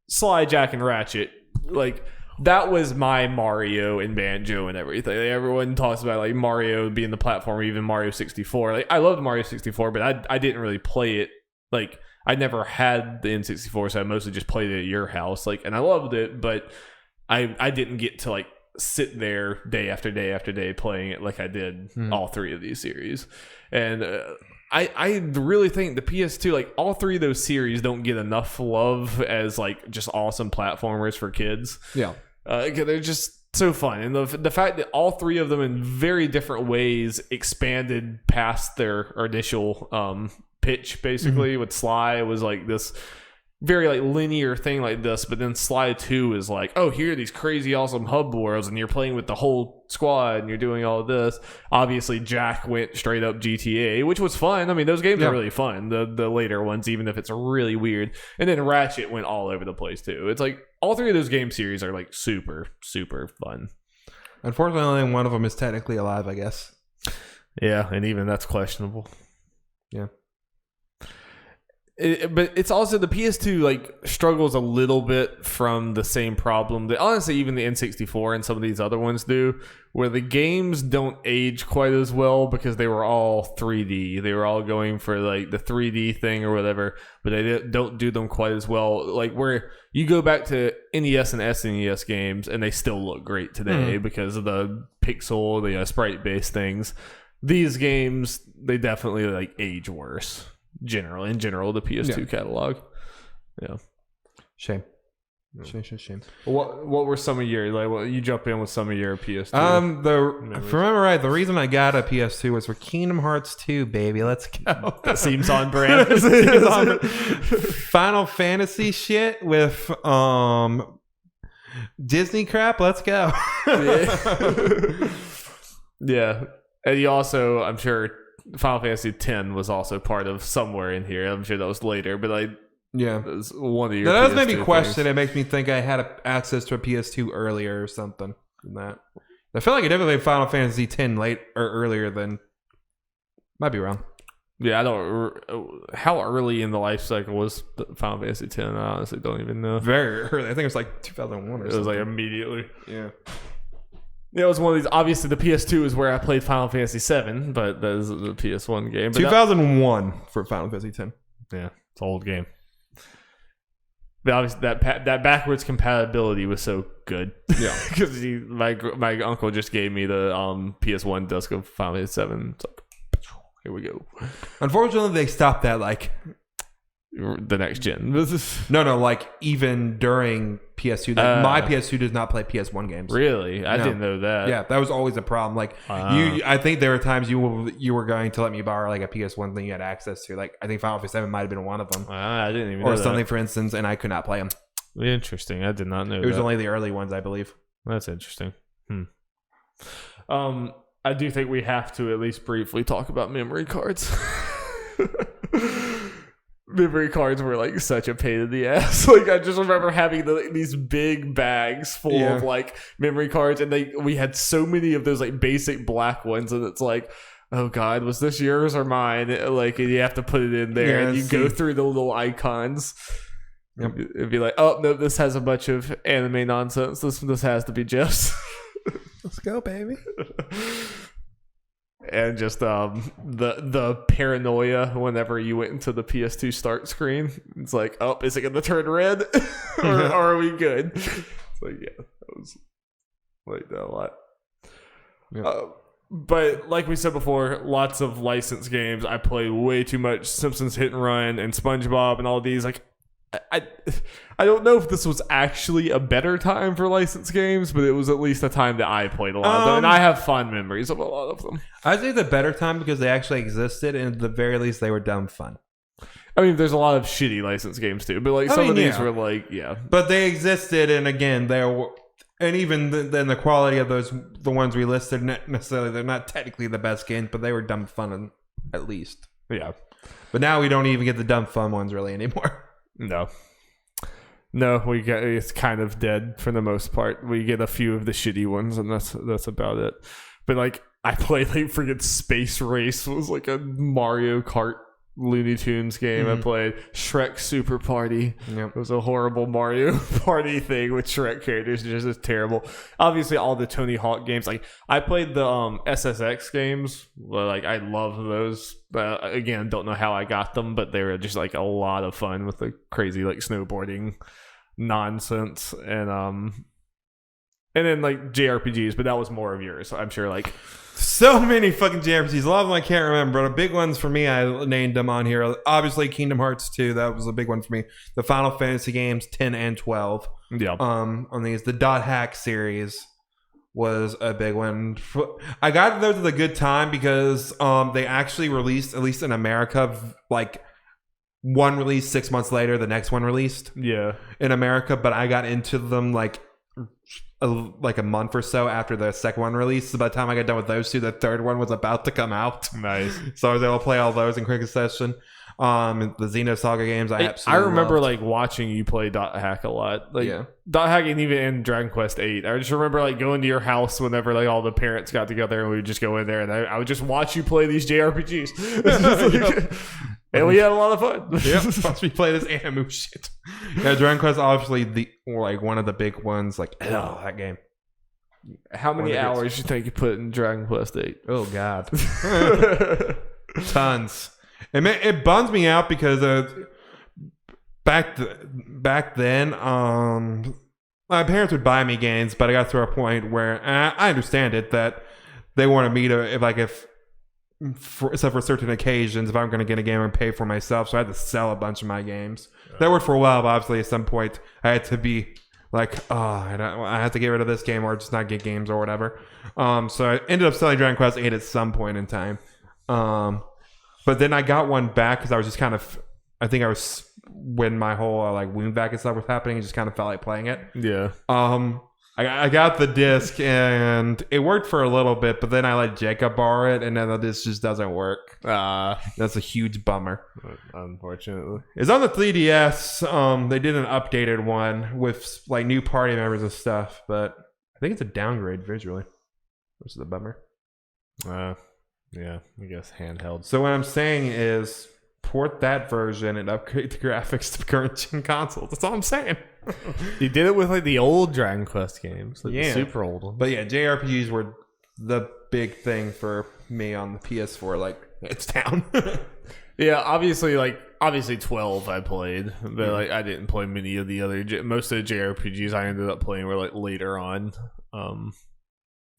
Sly, Jack, and Ratchet, like that was my Mario and Banjo and everything. Like, everyone talks about like Mario being the platform, even Mario 64. Like I loved Mario 64, but I didn't really play it. Like I never had the N64, so I mostly just played it at your house. Like, and I loved it, but I didn't get to like sit there day after day after day playing it like I did all 3 of these series. And I really think the PS2, like all 3 of those series don't get enough love as like just awesome platformers for kids. Yeah. They're just so fun. And the fact that all 3 of them in very different ways expanded past their initial pitch, basically. With Sly, it was like this very like linear thing like this, but then Sly 2 is like, oh, here are these crazy awesome hub worlds, and you're playing with the whole squad and you're doing all of this. Obviously Jack went straight up GTA, which was fun. I mean, those games are really fun, the later ones, even if it's really weird. And then Ratchet went all over the place too. It's like all 3 of those game series are like super fun. Unfortunately, only one of them is technically alive, I guess. Yeah, and even that's questionable. Yeah. But it's also the PS2 like struggles a little bit from the same problem that honestly even the N64 and some of these other ones do, where the games don't age quite as well because they were all 3D. They were all going for like the 3D thing or whatever, but they don't do them quite as well. Like where you go back to NES and SNES games and they still look great today because of the pixel, the sprite based things. These games, they definitely like age worse. In general, the PS2 catalog. Yeah. Shame. What were some of your you jump in with some of your PS2? If I remember right, the reason I got a PS2 was for Kingdom Hearts 2, baby. Let's go. That seems on brand. Final Fantasy shit with Disney crap. Let's go. Yeah. And you also, I'm sure, Final Fantasy X was also part of somewhere in here. I'm sure that was later, but it was one of your. That does make me question. It makes me think I had access to a PS2 earlier or something than that. I feel like I definitely had Final Fantasy X late or earlier than. Might be wrong. Yeah, I don't. How early in the life cycle was Final Fantasy X? I honestly don't even know. Very early. I think it was like 2001 or something. It was like immediately. Yeah. Yeah, it was one of these. Obviously, the PS2 is where I played Final Fantasy VII, but that is the PS1 game. But 2001 for Final Fantasy X. Yeah, it's an old game. But obviously, that backwards compatibility was so good. Yeah, because my uncle just gave me the PS1 disc of Final Fantasy VII. It's like, here we go. Unfortunately, they stopped that like the next gen. No, like even during PS2, my PS2 does not play PS1 games. Really? I didn't know that. Yeah, that was always a problem. Like I think there were times you were going to let me borrow like a PS1 thing you had access to. Like I think Final Fantasy VII might have been one of them. I didn't even know or something, for instance, and I could not play them. Interesting. I did not know. It was only the early ones, I believe. That's interesting. I do think we have to at least briefly talk about memory cards. Memory cards were like such a pain in the ass. Like I just remember having these big bags full of like memory cards, and we had so many of those like basic black ones, and it's like, oh god, was this yours or mine? Like, and you have to put it in there, and you go through the little icons. Yep. It'd be like, oh no, this has a bunch of anime nonsense. This has to be Jeff's. Let's go, baby. And just the paranoia whenever you went into the PS2 start screen. It's like, oh, is it going to turn red? or are we good? It's like, yeah, that was like that a lot. Yep. But like we said before, lots of licensed games. I play way too much Simpsons Hit and Run and SpongeBob and all these. Like, I don't know if this was actually a better time for licensed games, but it was at least a time that I played a lot of them, and I have fond memories of a lot of them. I'd say the better time because they actually existed, and at the very least, they were dumb fun. I mean, there's a lot of shitty licensed games too, but like some of these were like, yeah. But they existed, and again, and even then, the quality of the ones we listed, not necessarily, they're not technically the best games, but they were dumb fun at least. Yeah. But now we don't even get the dumb fun ones really anymore. No, it's kind of dead for the most part. We get a few of the shitty ones, and that's about it. But like, I played like freaking Space Race was like a Mario Kart Looney Tunes game. I played Shrek Super Party. Yep. It was a horrible Mario Party thing with Shrek characters, just terrible. Obviously, all the Tony Hawk games. Like, I played the SSX games. Like, I love those. But again, don't know how I got them, but they were just like a lot of fun with the crazy like snowboarding nonsense and then like JRPGs. But that was more of yours, so I'm sure like. So many fucking JRPGs. A lot of them I can't remember. But the big ones for me, I named them on here. Obviously, Kingdom Hearts 2. That was a big one for me. The Final Fantasy games 10 and 12. Yeah. On these, the Dot Hack series was a big one. I got those at a good time because they actually released, at least in America, like one released 6 months later. The next one released. Yeah. In America, but I got into them like a month or so after the second one released. So by the time I got done with those two, the third one was about to come out. Nice. So I was able to play all those in quick succession. The Xenosaga games, I absolutely remember loved. like watching you play Dot Hack a lot. Like, yeah. Dot Hack, and even in Dragon Quest VIII. I just remember like going to your house whenever like all the parents got together, and we would just go in there, and I would just watch you play these JRPGs. And we had a lot of fun. Yep. Once we play this Animu shit. Yeah, Dragon Quest obviously one of the big ones. Like, that game. How many hours do you think you put in Dragon Quest VIII? Oh God, tons. It bums me out because back then, my parents would buy me games, but I got to a point where I understand it that they wanted me to except for certain occasions, if I'm going to get a game and pay for myself, so I had to sell a bunch of my games. That worked for a while, but obviously at some point I had to be like, I have to get rid of this game or just not get games or whatever. So I ended up selling Dragon Quest VIII at some point in time. But then I got one back because I was just kind of, I think I was, when my whole like wound vac and stuff was happening, I just kind of felt like playing it. Yeah. I got the disc and it worked for a little bit, but then I let Jacob borrow it and then the disc just doesn't work. That's a huge bummer. Unfortunately. It's on the 3DS. They did an updated one with like new party members and stuff, but I think it's a downgrade visually, which is a bummer. Yeah, I guess handheld. So what I'm saying is port that version and upgrade the graphics to current gen consoles. That's all I'm saying. You did it with like the old Dragon Quest games, like the super old ones. But yeah, JRPGs were the big thing for me on the PS4. Like, it's down. Yeah, obviously 12 I played, but like I didn't play many of the other. Most of the JRPGs I ended up playing were like later on,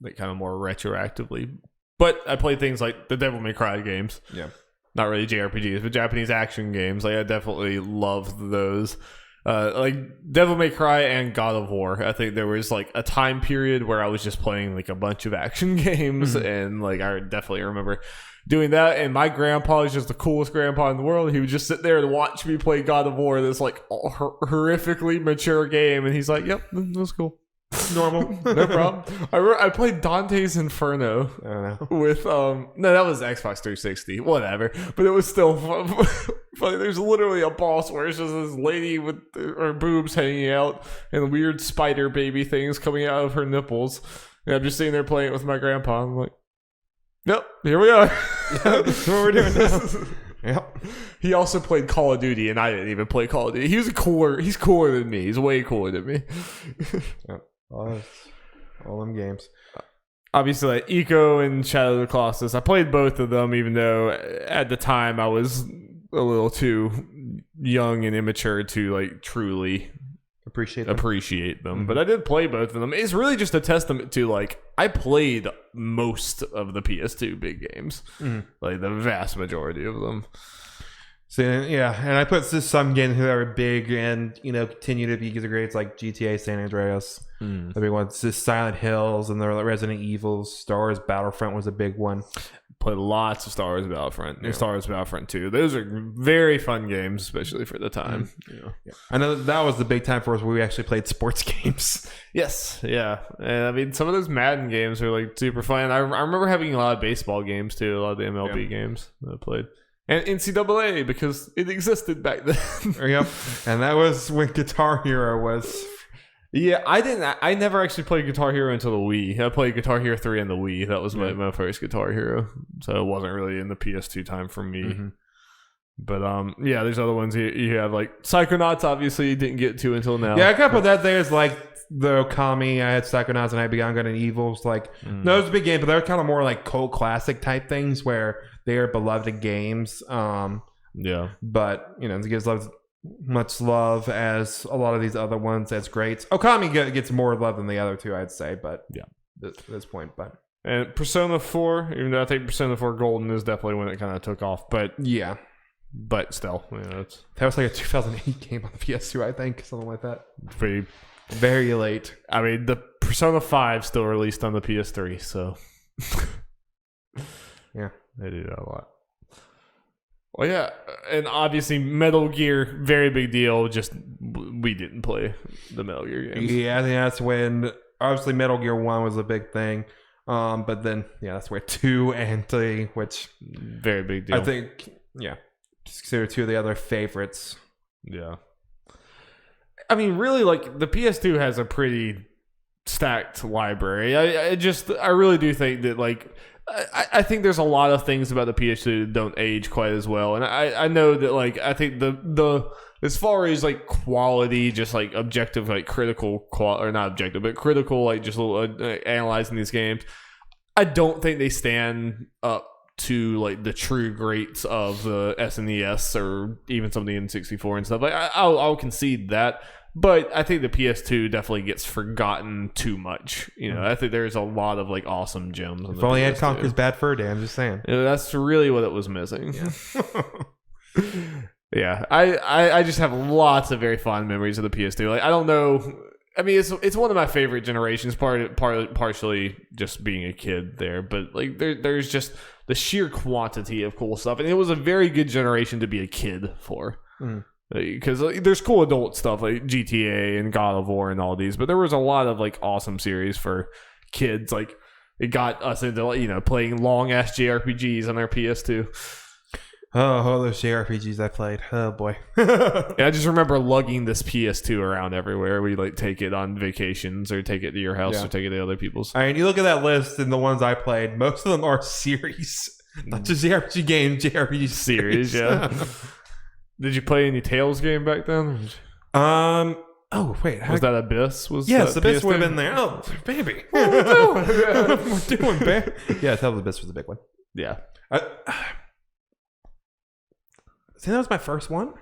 like kind of more retroactively. But I played things like the Devil May Cry games. Yeah. Not really JRPGs, but Japanese action games. Like I definitely loved those. Like Devil May Cry and God of War. I think there was like a time period where I was just playing like a bunch of action games, and like I definitely remember doing that. And my grandpa is just the coolest grandpa in the world. He would just sit there and watch me play God of War, this like horrifically mature game, and he's like, "Yep, that's cool." Normal, no problem. I played Dante's Inferno with no, that was Xbox 360, whatever. But it was still funny. There's literally a boss where it's just this lady with her boobs hanging out and weird spider baby things coming out of her nipples. And I'm just sitting there playing it with my grandpa. I'm like, yep, here we are. That's what we're doing now. Yep. He also played Call of Duty, and I didn't even play Call of Duty. He's cooler than me. He's way cooler than me. Yep. All them games. Obviously, like Eco and Shadow of the Colossus, I played both of them, even though at the time I was a little too young and immature to like truly appreciate them. Mm-hmm. But I did play both of them. It's really just a testament to like I played most of the PS2 big games, like the vast majority of them. So yeah, and I put some games that are big and continue to be great, like GTA San Andreas, the big ones, just Silent Hills and the Resident Evils. Star Wars Battlefront was a big one. Played lots of Star Wars Battlefront, Star Wars Battlefront 2. Those are very fun games, especially for the time. Yeah. I know that was the big time for us where we actually played sports games. Yes, yeah. And I mean, some of those Madden games are like super fun. I remember having a lot of baseball games too, a lot of the MLB games that I played. And NCAA, because it existed back then. Yep. And that was when Guitar Hero was. Yeah, I never actually played Guitar Hero until the Wii. I played Guitar Hero 3 on the Wii. That was my first Guitar Hero. So it wasn't really in the PS2 time for me. Mm-hmm. But yeah, there's other ones you have, like Psychonauts, obviously you didn't get to until now. Yeah, I gotta put that there as like the Okami. I had Psychonauts and I had Beyond Good and Evils. Like those big games, but they're kind of more like cult classic type things where they are beloved games. Yeah. But it gives much love as a lot of these other ones as great. Okami gets more love than the other two, I'd say, but yeah, at this point. But and Persona 4, even though I think Persona 4 Golden is definitely when it kind of took off, but yeah, but still, that was like a 2008 game on the PS2, I think, something like that. Pretty very late. I mean, the Persona 5 still released on the PS3, so yeah, they do that a lot. Well, yeah, and obviously Metal Gear, very big deal. Just we didn't play the Metal Gear games. Yeah, I think that's when obviously Metal Gear 1 was a big thing. But then that's where 2 and 3, which very big deal. I think just consider 2 of the other favorites. Yeah. I mean, really, like the PS2 has a pretty stacked library. I really do think that like. I think there's a lot of things about the PS2 that don't age quite as well, and I know that like I think the as far as like quality, just like objective, like critical or not objective, but critical, like just analyzing these games, I don't think they stand up to like the true greats of the SNES or even some of the N64 and stuff. Like I'll concede that. But I think the PS2 definitely gets forgotten too much. I think there's a lot of like awesome gems. If only Ed Conker's Bad Fur Day, I'm just saying. That's really what it was missing. Yeah, I just have lots of very fond memories of the PS2. Like I don't know. I mean, it's one of my favorite generations. Partially just being a kid there, but like there's just the sheer quantity of cool stuff, and it was a very good generation to be a kid for. Because there's cool adult stuff like GTA and God of War and all these, but there was a lot of like awesome series for kids. Like it got us into playing long ass JRPGs on our PS2. Oh, those JRPGs I played. Oh boy. Yeah, I just remember lugging this PS2 around everywhere. We like take it on vacations or take it to your house or take it to other people's. I mean, you look at that list and the ones I played, most of them are series, not just JRPG games, JRPG series. Yeah. Did you play any Tales game back then? Oh wait, was that Abyss? Yes, Abyss would have been there. Oh baby, what are we doing, babe? Yeah, Tales of Abyss was a big one. Yeah, I think that was my first one.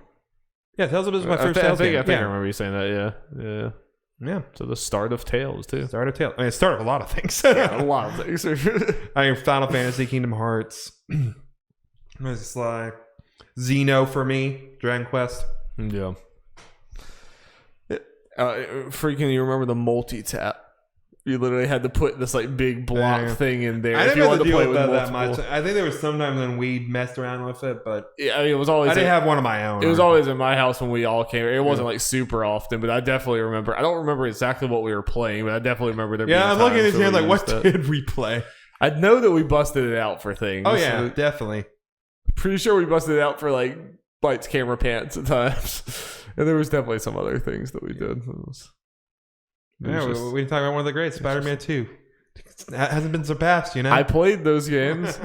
Yeah, Tales of Abyss was my first Tales game. I think I remember you saying that. Yeah. So the start of Tales too. Start of Tales. I mean, it started a lot of things. A lot of things. I mean, Final Fantasy, Kingdom Hearts. It was just like Xeno for me, Dragon Quest. Yeah. Freaking, you remember the multi-tap? You literally had to put this like big block thing in there. I didn't have to deal with that much. I think there was sometimes when we messed around with it, but yeah, I mean, it was always. I didn't have one of my own. It was always in my house when we all came. It wasn't like super often, but I definitely remember. I don't remember exactly what we were playing, but I definitely remember there. Yeah, I'm looking at his hand like, what did we play? I know that we busted it out for things. Oh yeah, definitely. Pretty sure we busted it out for like lights, camera, pants at times, and there was definitely some other things that we did. We can talk about one of the greats, Spider-Man 2. It hasn't been surpassed, I played those games.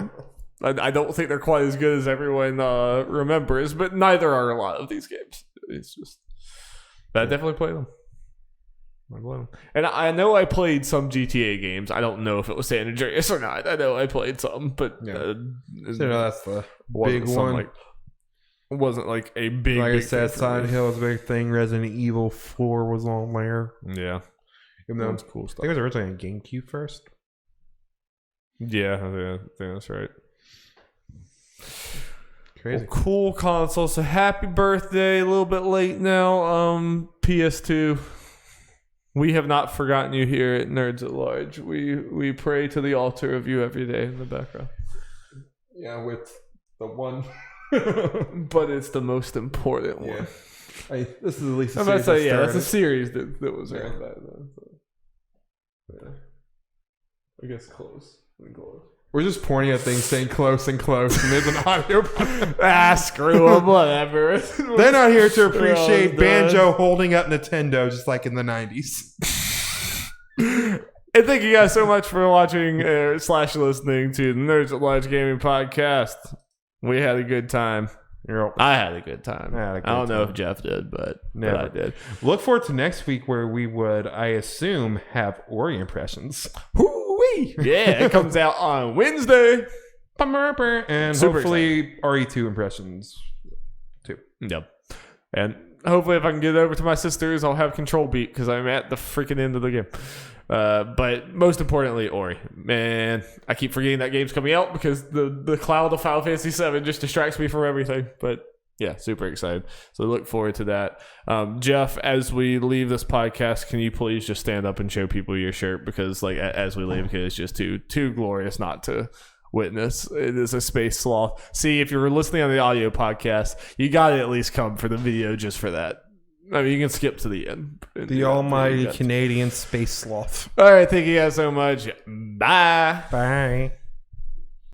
I don't think they're quite as good as everyone remembers, but neither are a lot of these games. It's just, but I definitely played them. And I know I played some GTA games. I don't know if it was San Andreas or not. I know I played some, but that's the big one. Like, it wasn't like a big. Like big I said, thing Silent Hill was a big thing. Resident Evil 4 was on there. Yeah, Even though that's cool stuff. I think it was originally on GameCube first. Yeah, I think that's right. Crazy. Well, cool console. So happy birthday! A little bit late now. PS2. We have not forgotten you here at Nerds at Large. We pray to the altar of you every day in the background. Yeah, with the one. But it's the most important one. This is at least a I'm about to series say, that that's a started. series that was around back then. So. Yeah. I guess close. We're just pointing at things, saying close and close, and there's an audio. Screw them, whatever. They're not here to appreciate Banjo holding up Nintendo just like in the 90s. And thank you guys so much for watching / listening to the Nerds at Large Gaming Podcast. We had a good time. I had a good time. I don't know if Jeff did, but I did. Look forward to next week where we would, I assume, have Ori impressions. Hoo-wee! Yeah, it comes out on Wednesday. And Super hopefully RE2 impressions too. Yep. And hopefully if I can get over to my sisters, I'll have Control Beat because I'm at the freaking end of the game. But most importantly, Ori. Man, I keep forgetting that game's coming out because the cloud of Final Fantasy VII just distracts me from everything. But yeah, super excited. So look forward to that. Jeff, as we leave this podcast, can you please just stand up and show people your shirt? Because like as we leave, because it's just too glorious not to witness. It is a space sloth. See, if you're listening on the audio podcast, you got to at least come for the video just for that. I mean, you can skip to the end. The almighty Canadian space sloth. All right, thank you guys so much. Bye. Bye.